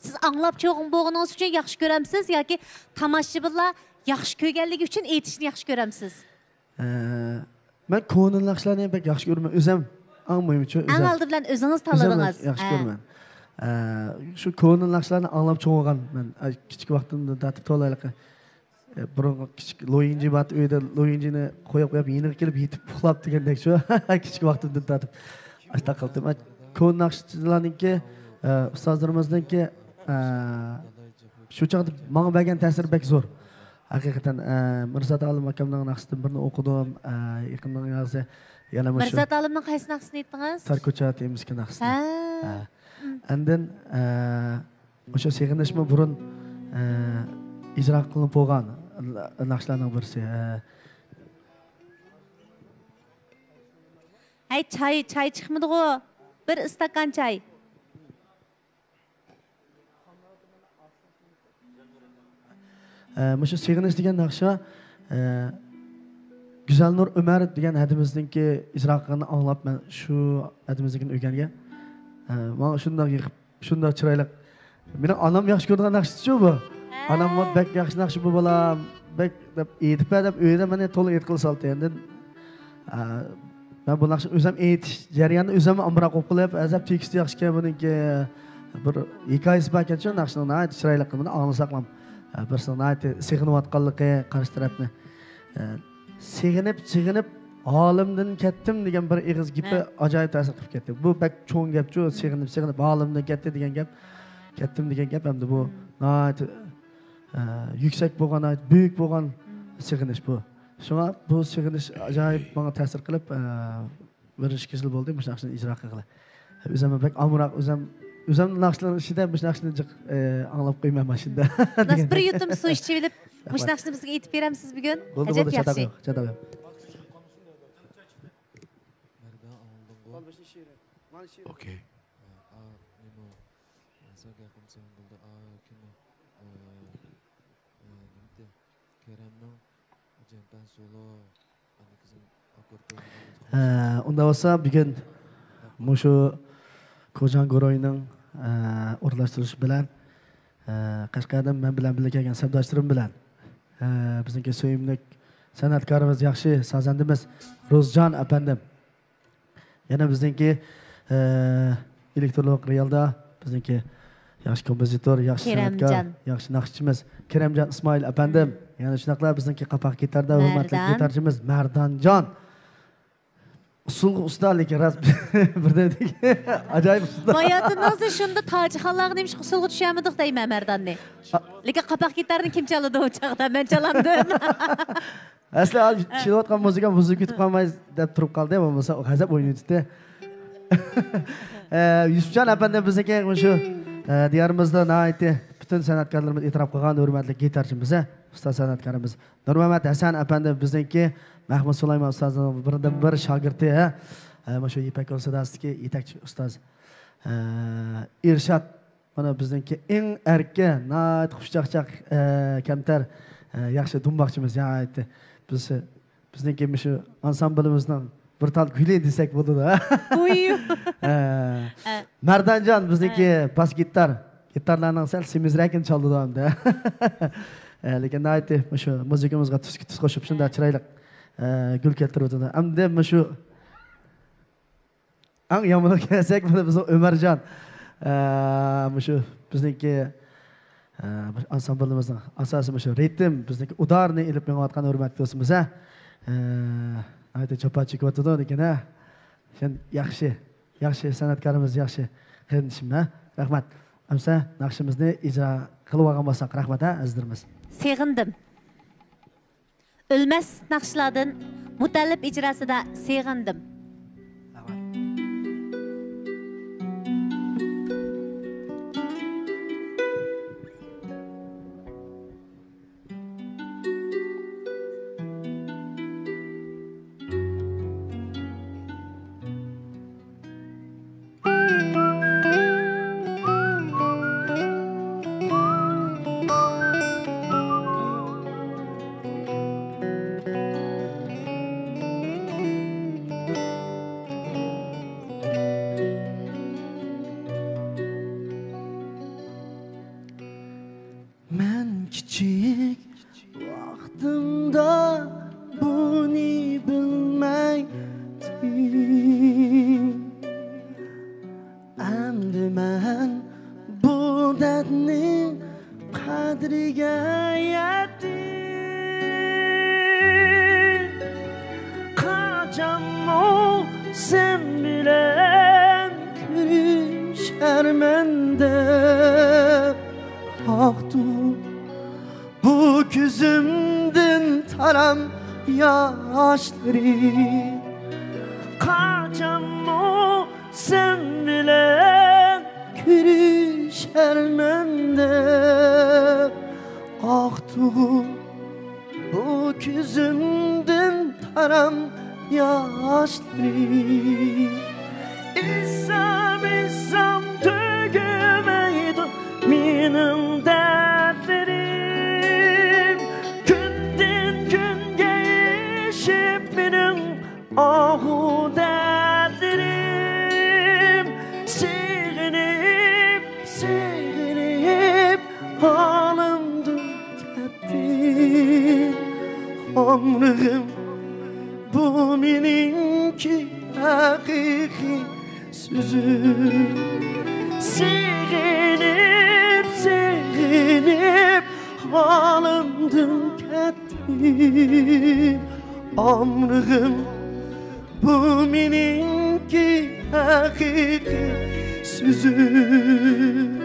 Siz anglab cho'g'in bo'lganingiz uchun yaxshi ko'ramsiz yoki tomoshabinlar yaxshi ko'rganligi uchun aytishni yaxshi ko'ramsiz? Men kona naqshlarni pek yaxshi ko'raman. O'zim anglayman uchun. Ang oldi bilan o'zingiz tanladingiz. Yaxshi ko'raman. Şu konu naqshlarni anglab cho'g'gan men kichik vaqtimda tatib to'laylik burun kichik loyinji bat uyda loyinjini qo'yib yeniga kelib yetib uxlab degandek shu kichik vaqtimda tatib ashta qildim. Konu naqshlarniki ustozlarimizniki shu chaqda menga bergan ta'sir bek zo'r. Haqiqatan Mirzat Alim akamning naqshidan birini o'qidim. Yaqindan yozsa yana shu Mirzat Alimning qaysi naqsini aytdingiz? Tarkocha temizki naqsini. Andın o'sha seg'inishma burun ijro qilinib bo'lgan naqshlarning birisi. Hay choy chiqmadi-ku. Bir istakan choy. Shu seg'inish degan naqsha Güzelnur Ömer degan hadimizningki ijro qilganini anglab men shu hadimiznikini o'rgangan. Mana shunday yig'ib, shunday chiroyli. Meni onam yaxshi ko'rgan naqshchi bu. Onam bek yaxshi naqshi bu bolam, bek deb aytib deb uyda meni to'liq aytqil saldi. Endi men bu naqshni o'zim aytish jarayonida o'zim amroq o'qib qilib, azab tekst yaxshi ekan buniki bir hikoyasi bor ekan, shu naqshni nayt chiroyli qilib anglasaqlam. Birsini aytdi, seg'inayotganligi qarshi tarafni. Seg'inib Halimdan ketdim degan bir ig'iz gapi ajoyib ta'sir qilib ketdi. Bu bak cho'ng gap-ku, seg'inib halimdan ketdi degan gap. Ketdim degan gap hamda bu nihoyat yuksak bo'lgan, buyuk bo'lgan seg'inish bu. Shunga bu seg'inish ajoyib menga ta'sir qilib, bir ishkizil bo'ldi, bu naqshni ijro qilgan. O'zim bak amroq, o'zim naqshlar ishida bu naqshni anglab qo'yman mashina. Nas bir yutum suv ichib olib, bu naqshni bizga aytib beramiz bugun. Ajab yaxshi. Okay. Unda olsa bugün şu Kocan Goroy'ning o'rlashtirish bilan Qashqardan men bilan birga kelgan savdochilarim bilan bizniki so'yimlik san'atkorimiz yaxshi sazandimiz Ro'zjon apandim. Yana bizniki elektronlik realda bizniki yaxshi kompozitor, yaxshi san'atkor, yaxshi naqshchimiz Keremjon Ismoil apandim. Yana shunaqalar bizniki qapoq gitarda hurmatli gitarchimiz Mardanjon. Usul ustalik ras birdedik. Ajoyib usta. Hayatınızda şunda Tacixonlarga demiş usulga tushamidik deyman Mardanni. Lekin qapoq gitarni kim chaladi o chaqda? Men chalamdim. Asli chilayotgan muzika buzib ketib qolmaysiz deb turib qoldi, bo'lmasa g'azab o'ynaydi. Yusufjon apanda bizniki shu diyorimizda nihoyatda butun san'atkorlarimiz e'tirof qilgan hurmatli gitarchimiz, ustoz san'atkorimiz Nurmamat Hasan apanda bizniki Mahmud Sulaymon ustozning biridan bir shogirdi. Mana shu Ipak Universitetidagi yetakchi ustoz Irshad mana bizniki eng erka, nihoyat xushchaqchaq kamtar yaxshi dumboqchimiz aytdi. Bizniki shu ansamblimizning bir tal guli desak bo'ladi-da. Mardanjon bizniki bas gitarlarning sal semizroqini chaldi hamda. Lekin aytdi, shu muzikamizga tuz qo'shib shunday chiroyli gul keltirdi. Hamda shu ang yomon kelsak, mana biz Ömerjon shu bizniki Ansamblimizning asosi shu ritm, bizniki udarni ilib menayotgan hurmatli do'stimiz. Ayta chapa chiqyapti-da lekin Sen yaxshi san'atkorimiz, yaxshi qilishimda. Rahmat. Amsa naqshimizni ijro qilib olgan bo'lsak, rahmat azizlarimiz. Sevindim. Ölmez naqshlardan Mutallib ijrosida sevindim. Küçük vaxtımda bunu bilmeydim. Endi men bu derdnin qadriga yetdim. Qachon sen bilen görüşermen de Aktu bu gözümden taram yaşları Kaçan o sen bilen görüşermen de Aktu bu gözümden taram yaşları İsam tügümeydi Benim dertlerim Günden gün geçip benim ahu dertlerim Sevinip halımdım kettim Ömrüm bu benimki hakiki sözüm Sevinip halımdım kettim Ömrüm bu benimki hakiki sözüm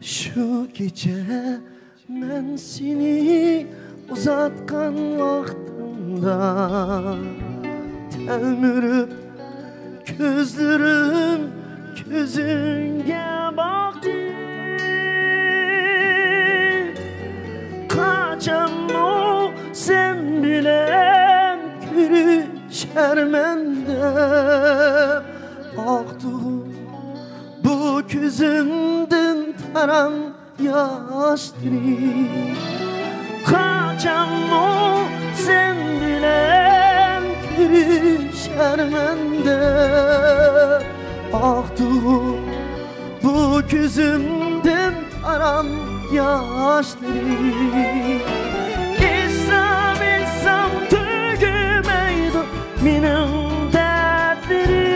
Şu gece ben seni uzatkan vaxtımda Telmürüp gözlerim gözünge baktı Kaçan o sen bilen görüşermende Aktı bu gözümden taram yaşları Kaçan o sen bilen görüşermende Aktı bu gözümden taram yaşları İsam tügümeydi benim dertlerim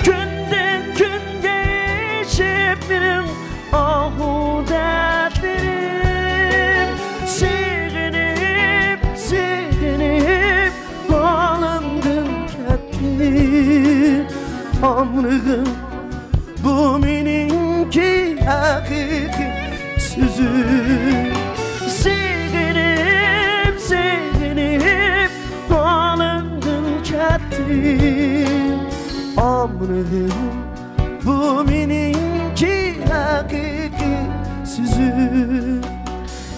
Günden gün geçip benim ahu dertlerim Sevinip halımdım kettim Ömrüm bu benimki hakiki sözüm Sevinip halımdım kettim Ömrüm bu benimki hakiki sözüm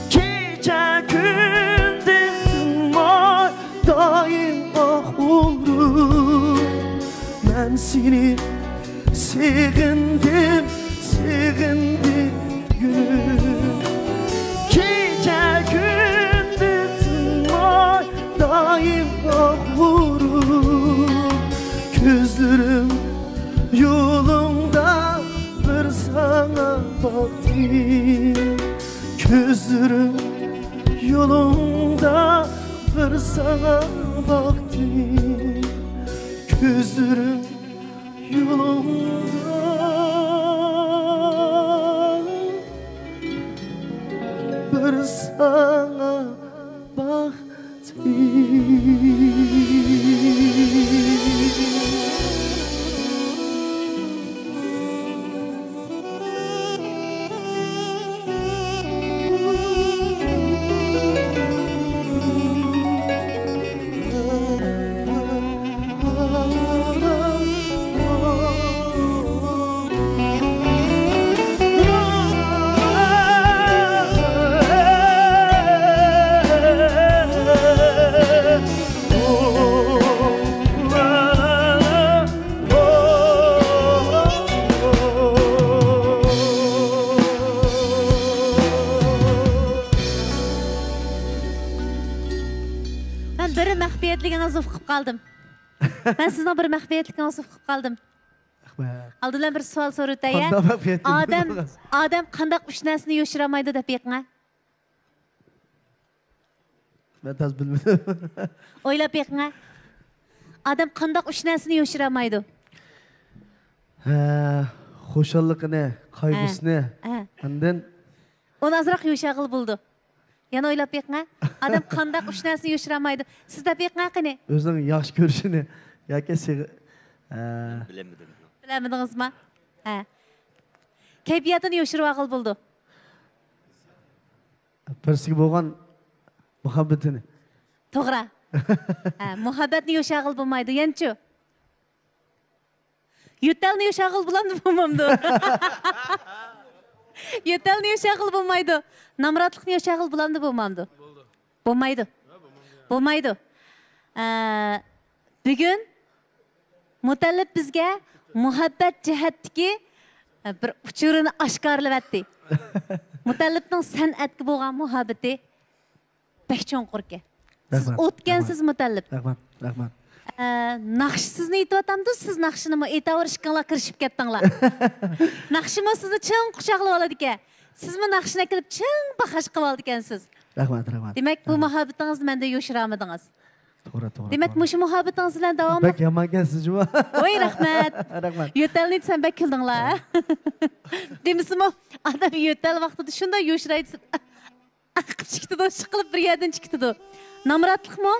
Gece gündüzüm var daim ah olur Ben seni Sığındım, sığındım gülüm. Gece gündüz var, daim vurur. Gözlerim yolumda bir sana baktım. Gözlerim yolumda bir sana baktım. Gözlerim yolumda bir sana baktım. Ben bir məxfiyyətliginizi oxuyub qaldım. Ben sizden bir məxfiyyətliginizi oxuyub qaldım. Aldılar bir sual sorup da ya. Adam qandaq üç nəsini yoşuramaydı dep yeqinə. Ben tez bilmedim. Oylap yeqinə. Adam qandaq üç nəsini yoşuramaydı. Xoşallıqını, kaygısını. Ondan Onu azraq yoşağıl buldu. Yana oylap yeqinə. Adam qandaq üç nəsini yoşuramaydı. Siz dep yeqinə qini? özünün yaxşı görüşünü yoki Bilemediniz mi? Keyfiyatını yoşurup ağıl buldu. birisiga bo'lgan muhabbatini. To'g'ri. Muhabbatni yo'shag'il bo'lmaydi, yanchu. Yo'talni yo'shag'il bo'lamdi, bo'lmamdi. Yo'talni yo'shag'il bo'lmaydi. Namratlikni yo'shag'il bo'lamdi, bo'lmamdi. Bo'lmaydi. Bo'lmaydi. Bugun Mutallib bizga muhabbat jihatdagi bir uchurini oshkorlayapti. Mutallibning san'atga bo'lgan muhabbati bek cho'nqurga. Siz o'tgansiz Mutallib. Rahmat. Naqshsizni aytyapamda, siz naqshini aytaverishganlar kirishib ketdinglar. Naqshimi sizni chin quchoqlab oladi ekan. Sizmi naqshni kelib chin bahash qilib oldi ekansiz. Rahmat. Demak, bu muhabbatingizni menda yo'shiramadingiz. To'g'ri. Demak, mushu muhabbatingiz bilan davom Bek yamangansizmi? Voy, rahmat. Rahmat. Yo'talni sen bek kildinglar. Demisimi, adam yo'tal vaqtida shunday yo'shiraydi. Aqib chiqdi, chiqilib bir yerdan chiqdi. Namratlikmi?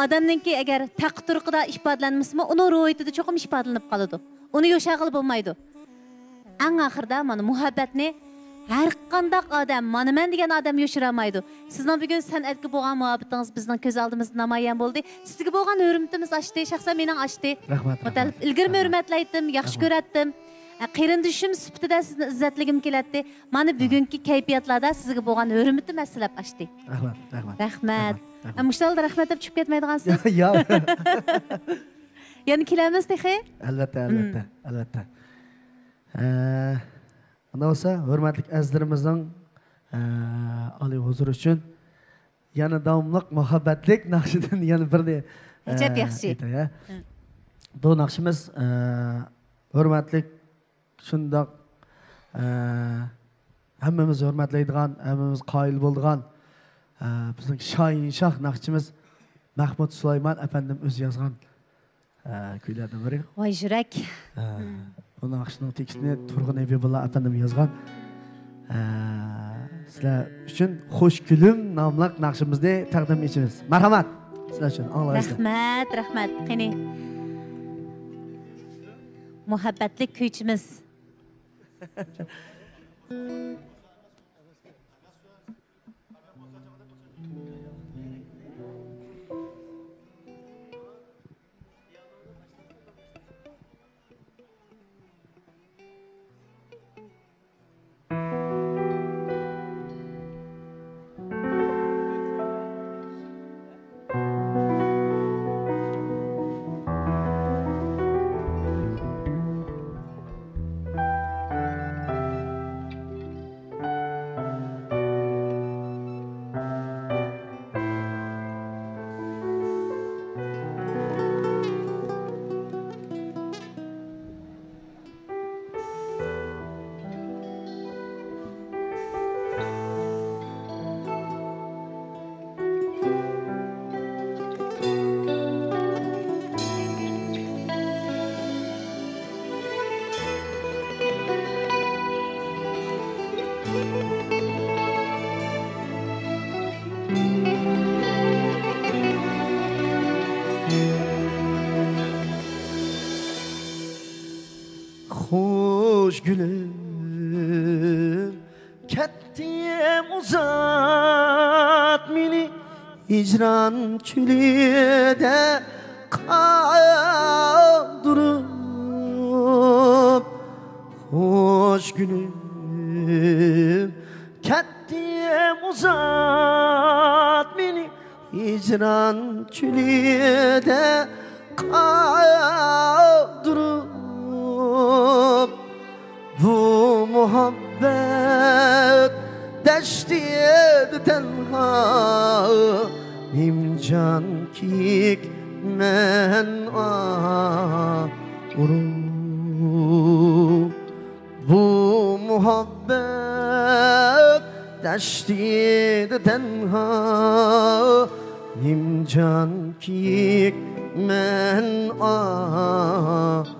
Adamninki agar taqdirqida ifodalanmasmi, uni ro'yitida cho'qim ifodalanib qoladi. Uni yo'shag'il bo'lmaydi. Eng oxirida mana muhabbatni har qanday odam, mana men degan odam yo'shiramaydi. Sizning bugun san'atga bo'lgan muhabbatingiz bizning ko'z oldimizda namoyon bo'ldi. Sizga bo'lgan hurmatimiz oshdi, shaxsan mening oshdi. Rahmat. Mutallib ilgirma hurmatlaydim, yaxshi ko'ratdim. Qirindishim sifatida sizni izzatligim keladi. Mana bugungi kayfiyatlarda sizga bo'lgan hurmatim aslab oshdi. Rahmat. Mushtalda rahmat deb chiqib ketmaydigansiz. Yo'q. Yana kelamiz, texi? Albatta. Ana olsa, hurmatli azizlarimizning oliy huzur uchun yana davomliq muhabbatlik naqshidan yana birni Ajab yaxshi. Bu naqshimiz hurmatli shundoq hammamiz hurmatlaydigan, hammamiz qoyil bo'ladigan bizning shoh naqshimiz Mahmud Sulaymon afandim o'zi yozgan kuylardan biri. Voy yurak. Bu naqshning tekstini Turg'un Ebibulla afandim yozgan. Sizlar uchun Xo'sh kulim nomli naqshimizni taqdim etamiz. Marhamat. Sizlar uchun anglaysizlar. Rahmat. Qani. Muhabbatli kuychimiz. Hoş gülüm kettim uzat meni hicran külüde kaldırıp hoş gülüm kettim uzat meni hicran külüde kaldırıp bu muhabbet deştiydi tenha nimcan kik men ağırım bu muhabbet deştiydi tenha nimcan kik men ağırım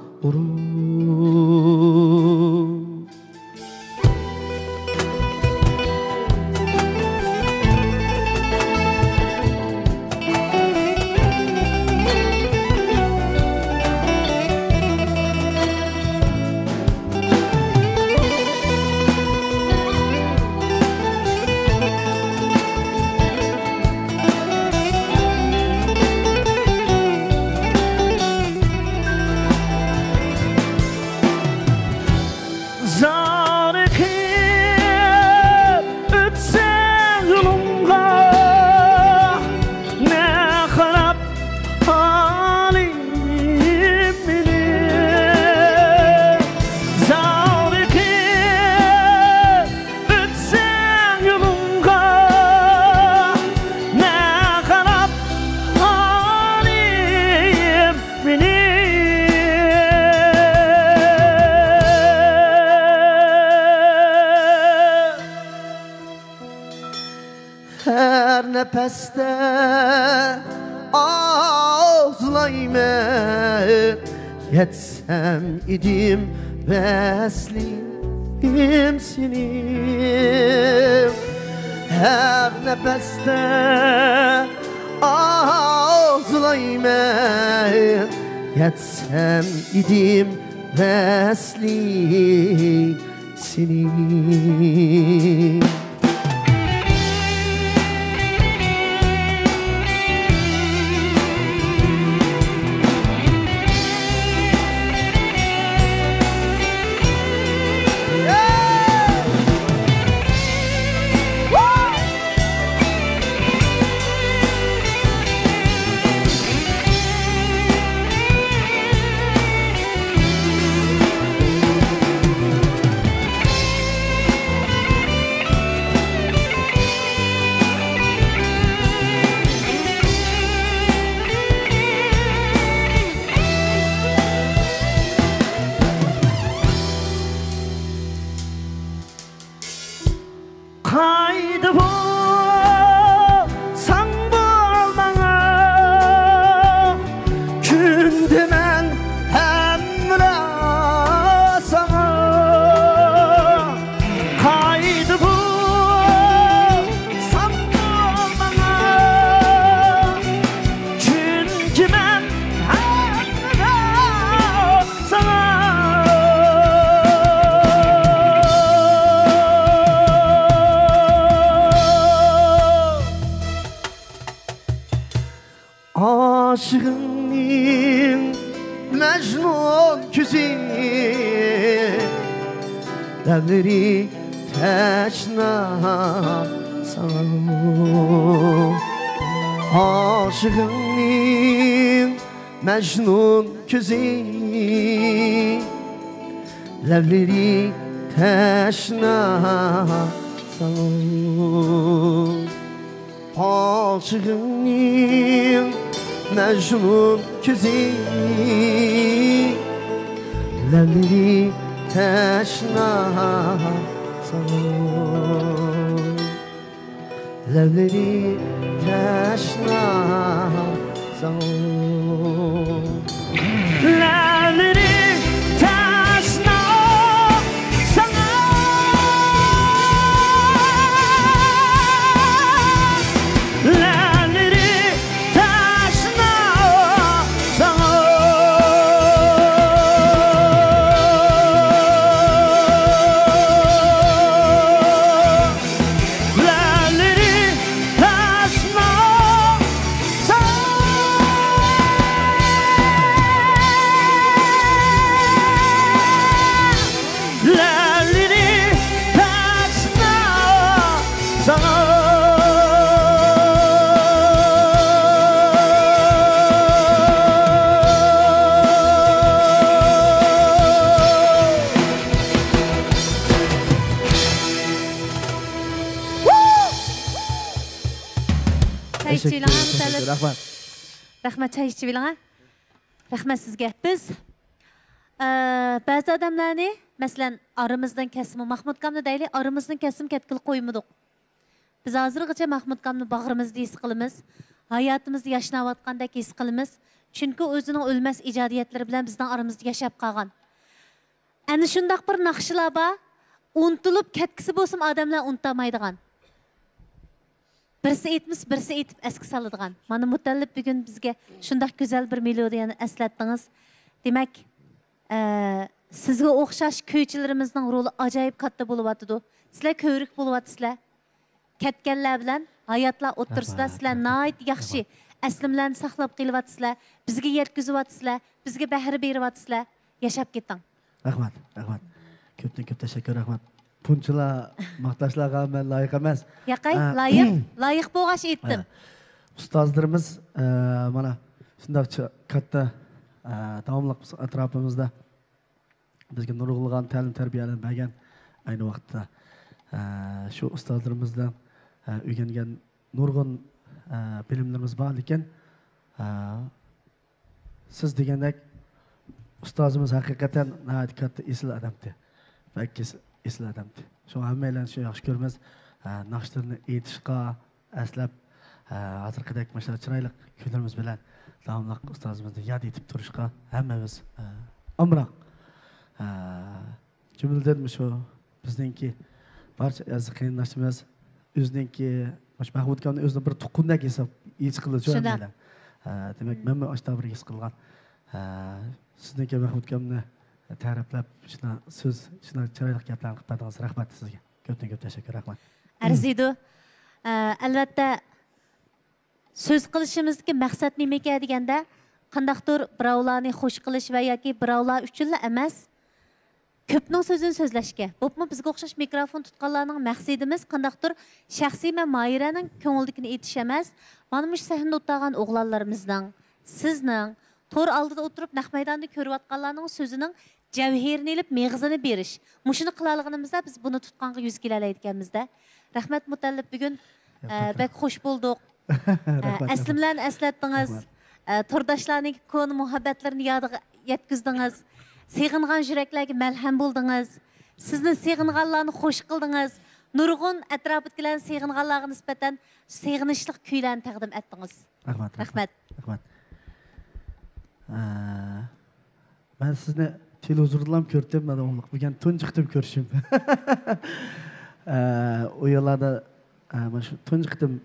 her nefeste ağlaymen yetsem idim veslim sinim her nefeste ağlaymen yetsem idim veslim sinim Haydi bu san bulmana Kündü men hemra sana Haydi bu san bulmana Çünkü men hemra sana Aşığının Mecnun küzü Devri teşna sana Aşığının Mecnun küzü Devri teşna sana Aşığının Mecnun küzü Levleri teşna sana Levleri teşna sana Levleri teşna sana Çay içelim ha Mutallip. Rahmat. Rahmat çay içelim ha. Rahmat sizge. Biz bazı adamlarni, mesela aramızdan kesimi Mahmud Kamni deyli, aramızdan kesim ketkil koymadık. Biz hazırgacha Mahmud Kamni bağrımızda his qilamiz, hayatımızda yaşanayotgandek his qilamiz. Çünkü o'zining o'lmas ijodiyatlari bilan bizning aramizda yashab qolgan. Ana shundoq bir naqshlar bor, unutilib ketkisi bo'lsin odamlar unutamaydigan. Birisi aytmiz, birisi aytib esga soladigan. Mana Mutallip bugun bizga shundoq go'zal bir melodiyani eslatdingiz. Demak, sizga o'xshash kuychilarimizning roli ajoyib katta bo'lyapti. Sizlar ko'rik bo'lyapsizlar. Ketganlar bilan hayotlar o'tirsizlar, sizlar nihoyat yaxshi aslimlarni saqlab qelyapsizlar, bizga yetkazyapsizlar, bizga bahra beryapsizlar. Yashab keting. Rahmat, rahmat. Ko'p tashakkur, rahmat. Bunchalar maqtashlarga men loyiq emas. Yaqay, loyiq bo'lg'ash aytdim. Ustozlarimiz mana shunday katta davomli atrofimizda bizga nurg'ulg'an ta'lim tarbiyalarni bergan ayni vaqtda shu ustozlarimizdan o'rgangan nurg'un bilimlarimiz bor lekin siz degandek ustozimiz haqiqatan nihoyat katta esil odamdi. Balki esil odamdi. Shu hammalar shu yaxshi ko'ramiz. Naqshlarni aytishga aslab hozirgidek mana chiroyli kuylarimiz bilan davomli ustozimizni yod etib turishga hammamiz amroq. Jumladan shu bizningki barcha aziz qarindoshlarimiz o'ziningki Mahmud Kamni o'zini bir tuqqundek hisob his qiladi. Demak, men ashta bir his qilgan. Sizningki Mahmud Kamni ta'riflab, shuna so'z, shuna chiroyli gaplarni qilib berdingiz. Rahmat sizga. Ko'p tashakkur, rahmat. Arzidu. Albatta so'z qilishimizdagi maqsad nima ekan deganda, qandaqdir birovlarni xush qilish va yoki birovlar uchunla emas, ko'pning so'zini so'zlashga. Bo'pmi bizga o'xshash mikrofon tutganlarning maqsadimiz qandaqdir shaxsiy va Mayraning ko'ngildagini aytish emas, mana shu sahnada o'tirgan o'g'lonlarimizning, sizning to'r oldida o'tirib naq maydonda ko'rayotganlarning so'zining javhirini ilib meg'zini berish. Mushuni qilaligimizda biz buni tutqanga yuz kelalayotganmizda. Rahmat Mutallip, bugun bek xush bo'ldik. Aslimlarni eslatdingiz. Turdashlarning ko'ni muhabbatlarini yodiga yetkizdingiz. Sığınğan yüreklerge melhem buldunuz. Sizni sığınğanlarını hoş kıldınız. Nurgun etrafıdakilerin sığınğanlarına nispeten sığınışlık kuylarını təqdim etdiniz. Rahmat. Rahmat. Rahmat. Ben sizni televizordan gördüm adamlık. Bugün tunçıqtım görüşüm. O yıllarda tunçıqtım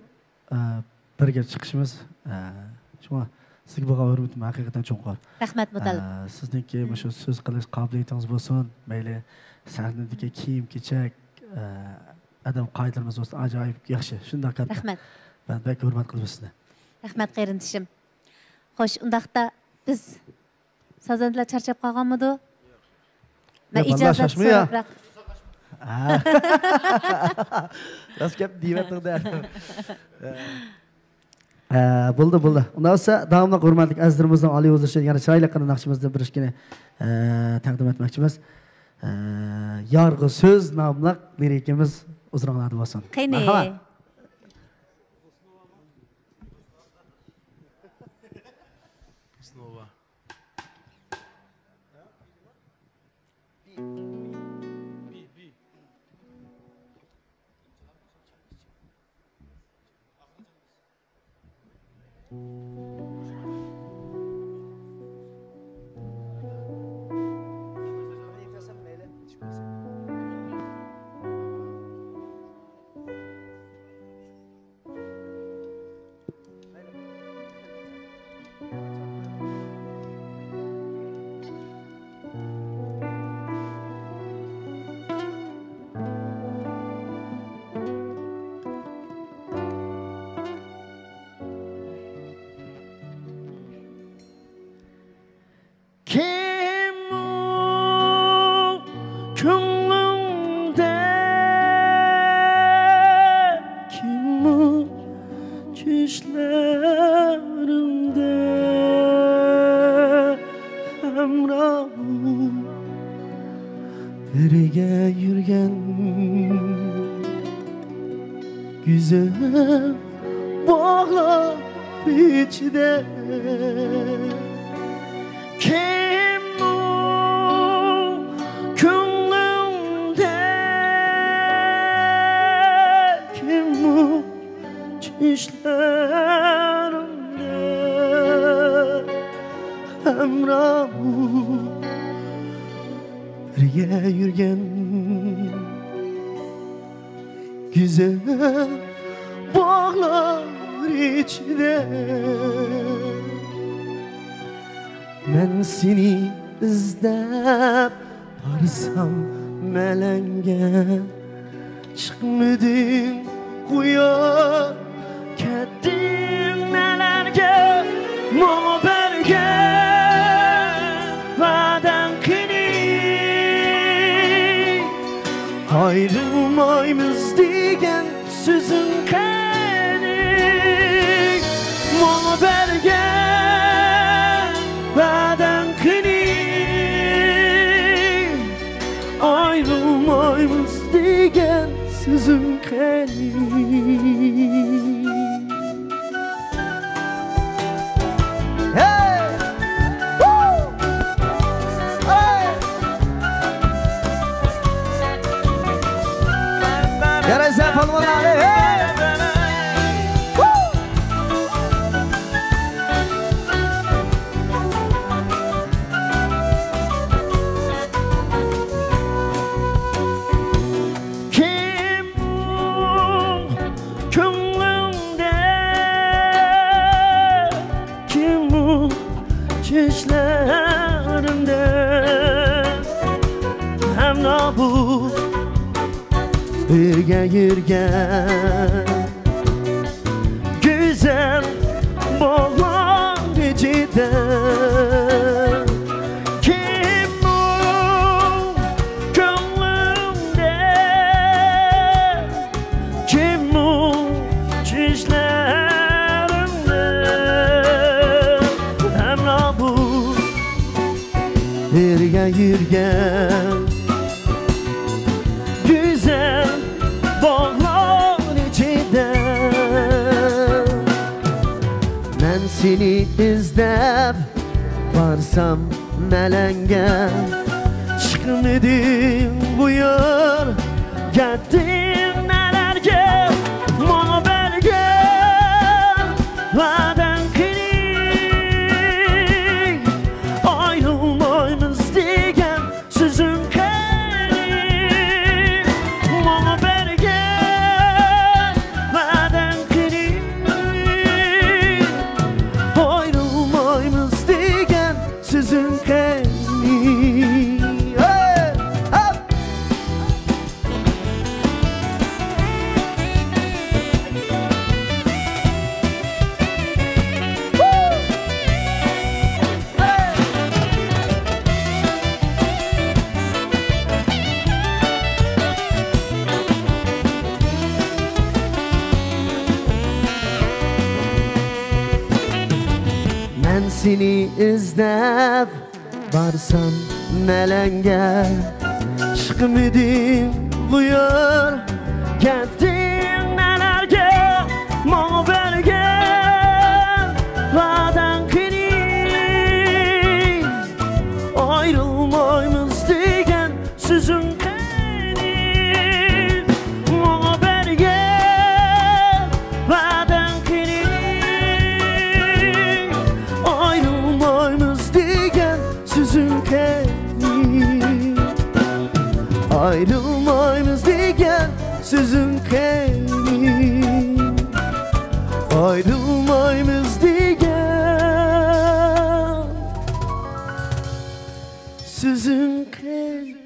birge çıkışımız. Şuna sizga bo'lgan hurmatim haqiqatan cho'nqur. Rahmat Mutallip. Sizningki shu so'z qilish qobiliyatingiz bo'lsin, mayli sahnadagi kiyim-kechak, adam qoidalarimiz bo'lsin, ajoyib yaxshi. Shunday katta. Rahmat. Ben bek hurmat qilib sizni. Rahmat qarindishim. Xo'sh, undaqda biz sazandlar charchab qolganmidi? Men ijozat so'rab. Ras gap deyapti-da. Bo'ldi. Undan sonra davomli hurmatli azizlarimizdan oliy o'zishni yana chiroyli qilib naqshimizni birishgina taqdim etmoqchimiz. Yorg'i so'z nomli lirikamiz uzranglarda bo'lsin. Qani. Birge yürgen güzel bağlar içinde kim o gönlümde kim o çişlerimde Emrah bu birge yürgen güzel bağlar içinde ben seni izlep varsam melenge çıkmadın kuyar kettin nelerge muhaberge vaden kini ayrılmayız diyen sözün keni muhaberge vaden kini ayrılmayız diyen sözün keni Yarasa palmaları kim gönlümde kim bu çişlerimde hem ne bu birge yürgen güzel bağlar içinde kim o gönlümde kim o çişlerimde hem bu birge yürgen güzel bağlar içinde ben seni izlep varsam melenge çıkmadın buyur gittin nelerge muhaberge vaden kini ayrılmayız diyen sözün sözün keni ben seni izlep varsam melenge çıkmadın buyur gittin nelerge muhaberge vaden kini ayrılmayız diyen sözün keni muhaberge vaden kini ayrılmayız diyen sözün keni ayrılmayız diyen sözün keni ayrılmayız diyen sözün keni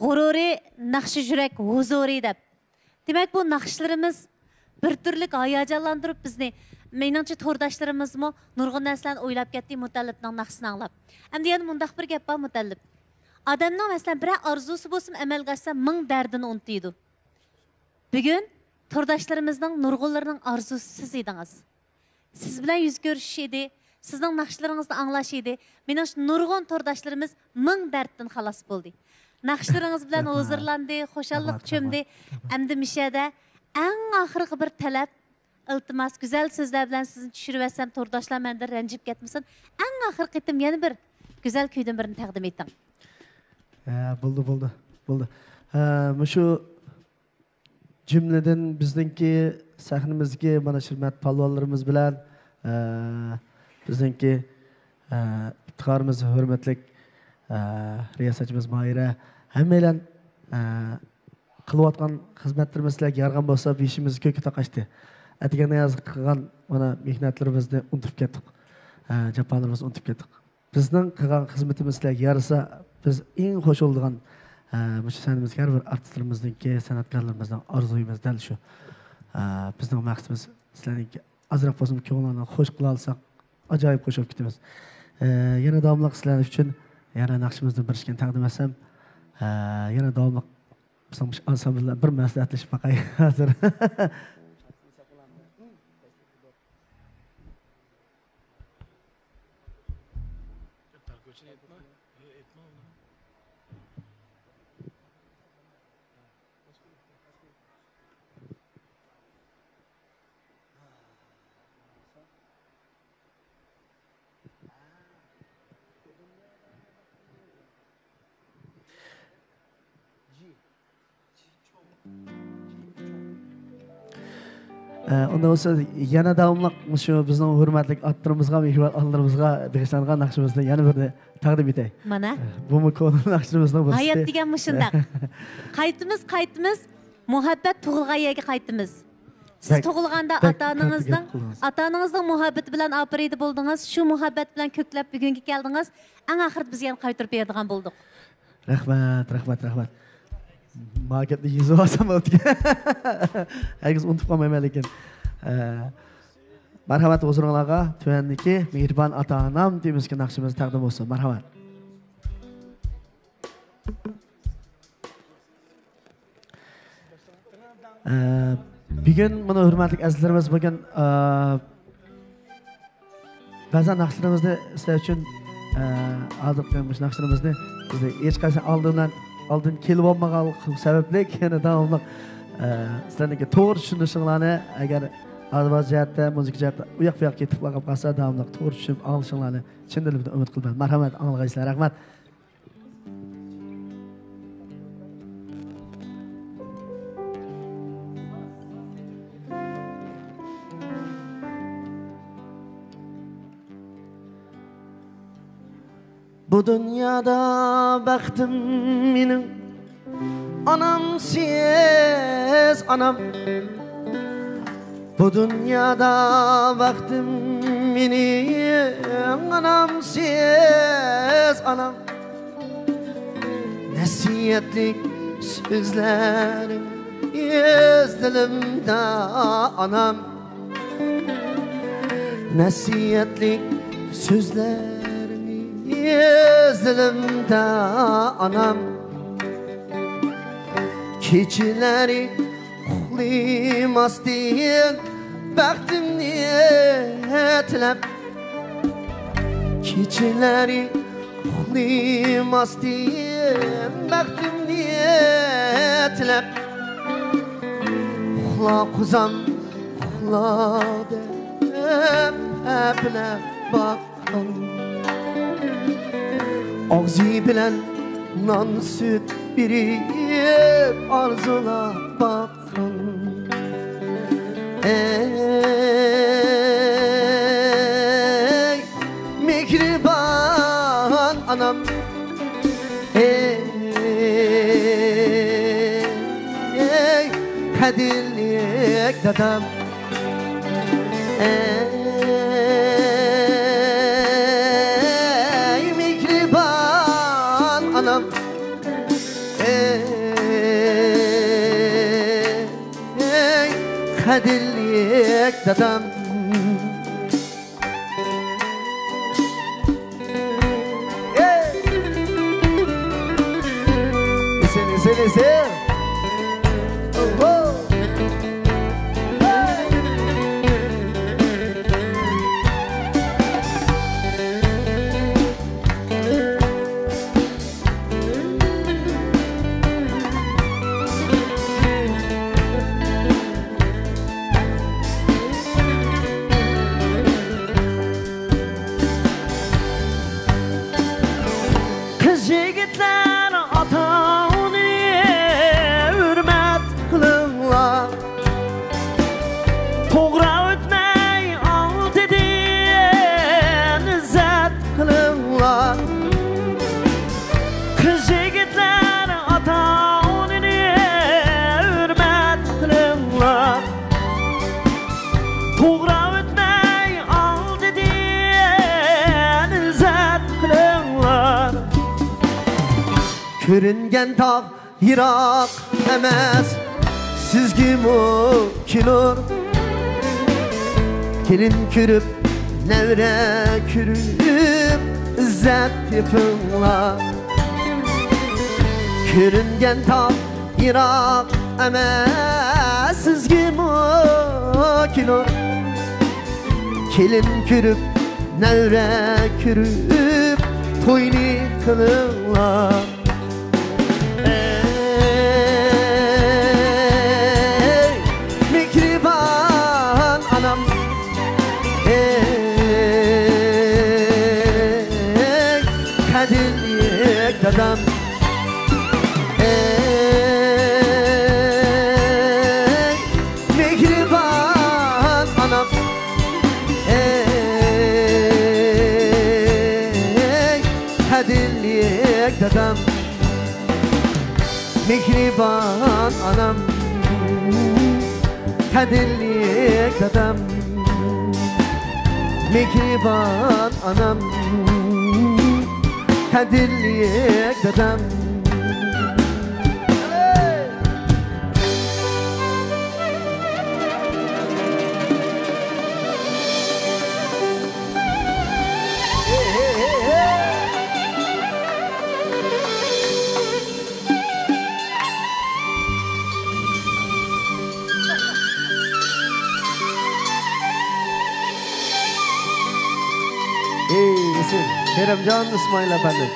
Gururi, nakşı yürek, huzuri deb. Demek bu nakşlarımız bir türlük hayacanlandırıp bizni meningcha to'rdoshlarimiz-mu nurg'un narsalarni o'ylab ketdi Mutallibning naqsini anglab. Endi yana mundaq bir gap bor Mutallib. Odamning masalan bir orzusi bo'lsin amalga oshsa ming dardini unutadi. Bugun to'rdoshlarımızın nurg'unlarining orzusi siz edingiz. Siz bilan yuz ko'rishish edi, sizning naqshlaringizni anglash edi. Mening nurg'un to'rdoshlarimiz ming darddan xalos bo'ldi. Naqshlaringiz bilan huzurlandi, xushallik cho'mdi. Endi mishada eng oxirgi bir talab, iltimos, güzel so'zlar bilan sizni tushirib olsam, to'rdoshlar mendan ranjib ketmasin. Eng oxirgi qitim yana bir güzel kuydan birini taqdim eting. Bo'ldi. Shu cümleden bizdeki sahnimizki mana hürmet palvonlarımız bilan bizdeki iftiharımız hürmetlik riyasatçımız Mahire hammaylar qilayotgan xizmatlarimizga yarg'an bo'lsa beshimiz ko'kka taqashdi. Atiganda yozib qilgan mana mehnatlarimizni unutib ketdik. Japolarimizni unutib ketdik. Bizning qilgan xizmatimizga yarasa biz eng xush bo'lgan bu sanamizga har bir artistlarimizningki, san'atkorlarimizning orzuyimiz dal shu. Bizning maqsadimiz sizlarningki azroq bo'lsin ko'ngillarni xush qila olsak, ajoyib qo'shib ketamiz. Yana davomli sizlar uchun yana naqshimizni birishgan taqdim etsam, yana davomli bizim ansambl bir maslahatlashib baqay hozir. Ondan olsa yana davomli şu bizning hurmatli otlarimizga, mehmonlarımızga bag'ishlangan naqshimizni yana bir taqdim etay. Mana bu mukon naqshimizning birisi. Hayot degan mushundaq. Qaytimiz muhabbat tug'ilgan yerga qaytimiz. Siz tug'ilganda ota-onangizning muhabbati bilan operaydi bo'ldingiz. Shu muhabbat bilan ko'klab bugunga keldingiz. Eng oxirida bizga ham qaytarib beradigan bo'ldik. Rahmat. Marketni yüzü olsam o'tgan. Herkes unutib qolmayman lekin. Marhamat huzuringizga tuvanniki mehribon ota-onam deymizki naqshimiz taqdim bo'lsin. Marhamat. Bugun mana hurmatli azizlarimiz bugun ba'zan naqshlarimizni sizlar uchun hozir qo'ymish naqshlarimizni bizda hech qancha oldin kelib olmagan sababli yana davomli sizlarga to'g'ri tushunishinglarni agar albatta jihatda muzika jihatda u yoq bu yoqqa ketib qolsa davomli to'g'ri tushunib olishinglarni chin dilimdan umid qilaman. Marhamat, anglaysizlar. Rahmat. Bu dünyada baktım benim anamsiz anam. Bu dünyada baktım benim anamsiz anam. Nesiyetlik sözlerim yüz dilimde anam. Nesiyetlik sözlerim yüzümde anam. Keçileri uxlaymasdin baxtimni tilab. Keçileri uxlaymasdin baxtimni tilab. Uxla quzam uxla deb aplab baqqan. Ağzı bilen nan süt birip arzula bakın. Ey mihriban anam. Ey kadirlik dadam. Kadirlik dadam. Söylesem. Oh. Kız yigitler ata-onu hürmet kılınlar. Toğra ötmey alt edin izzet kılınlar. Kız yigitler ata-onu hürmet kılınlar. Toğra ötmey alt edin izzet kılınlar. Körüngen tağ yirak emas sizgi mukilur. Kelin kürüp nevre kürüp izzet yapınlar. Körüngen tağ yirak emas sizgi mukilur. Kelin kürüp nevre kürüp toyni kılınlar. Dadam mehriban anam kadillik dadam mehriban anam kadillik dadam mehriban anam kadirlik dadam. Kerimcan İsmail Efendi.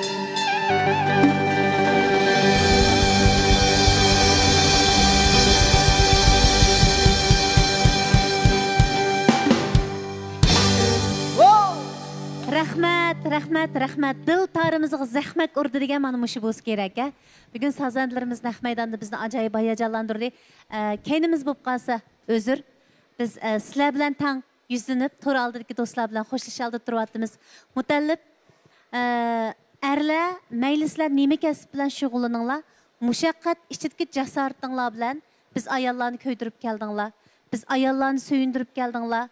Rahmat. Dil tarımızga zahmet urdi degan mana mushi bo'lsa kerak. Bugun sazandlarimiz naq maydonda bizni ajoyib hayajonlantirdi. Keynimiz bo'lib qolsa özür. Biz sizlar bilan tang yuzlanib, to'r oldidagi do'stlar bilan xo'shlashib oldi turyapmiz. Mutallib erlar mayli sizlar nima kasb bilan shug'ullaninglar, mushaqqat ichidagi jasoratinglar bilan biz ayollarni ko'ydirib keldinglar. Biz ayollarni so'yindirib keldinglar.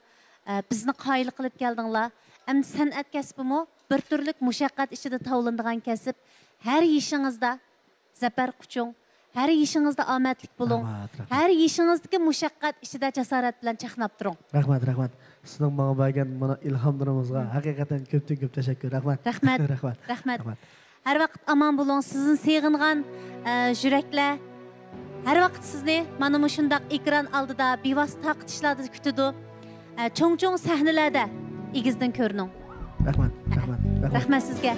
Bizni qoyil qilib keldinglar. Hem san'at kasbimi bir turlik mushaqqat ichida tovlanadigan kasb. Har ishingizda zafar quching, har ishingizda omadlik bo'ling. Har ishingizdagi mushaqqat ichida jasorat bilan chaqnab turing. Rahmat. Sizning menga bergan mana ilhomlaringizga haqiqatan ko'p tashakkur. Rahmat. Har vaqt omon bo'ling. Sizni seg'ingan yuraklar har vaqt sizni mana shundaq ekran oldida bevosita taqtishlarda kutadi. Cho'ng sahnalarda igizdan ko'rining. Rahmat sizga.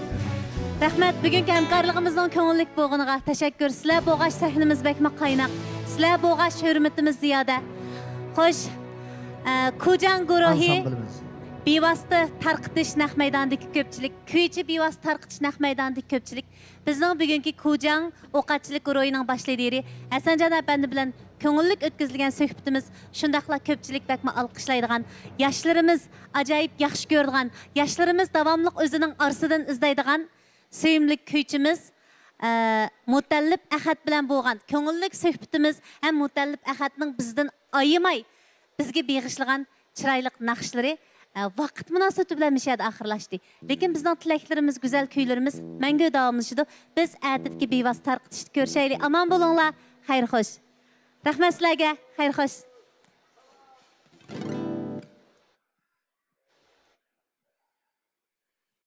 Rahmat bugungi hamkorligimizning ko'ngillik bo'lganiga tashakkur. Sizlar bo'g'ash sahnamiz bakma qaynoq. Sizlar bo'g'ash hurmatimiz ziyoda. Xo'sh, Kujang guruhi bevosita tarqitish naq maydonidagi ko'pchilik, kuychi bevosita tarqitish naq maydonidagi ko'pchilik. Bizning bugungi Kujang o'qatchilik guruhining boshlig'i Hasanjon apandi bilan ko'ngillik o'tkazilgan suhbatimiz shundaqla ko'pchilik bakma alqishlaydigan, yoshlarimiz ajoyib yaxshi ko'radigan, yoshlarimiz davomli o'zining orsidan izlaydigan sevimli kuychimiz Mutallib Ahad bilan bo'lgan ko'ngillik suhbatimiz ham Mutallib Ahadning bizdan ayimay bizga beg'ishlagan chiroyli naqshlari vaqt munosabati bilan mishada oxirlashdi. Lekin bizning tilaklarimiz, go'zal kuylarimiz mangu davomlashadi. Biz atidagi bevosita tarqitishni ko'rishaylik. Omon bo'linglar. Xayr xo'sh. Rahmat sizlarga. Xayr xo'sh.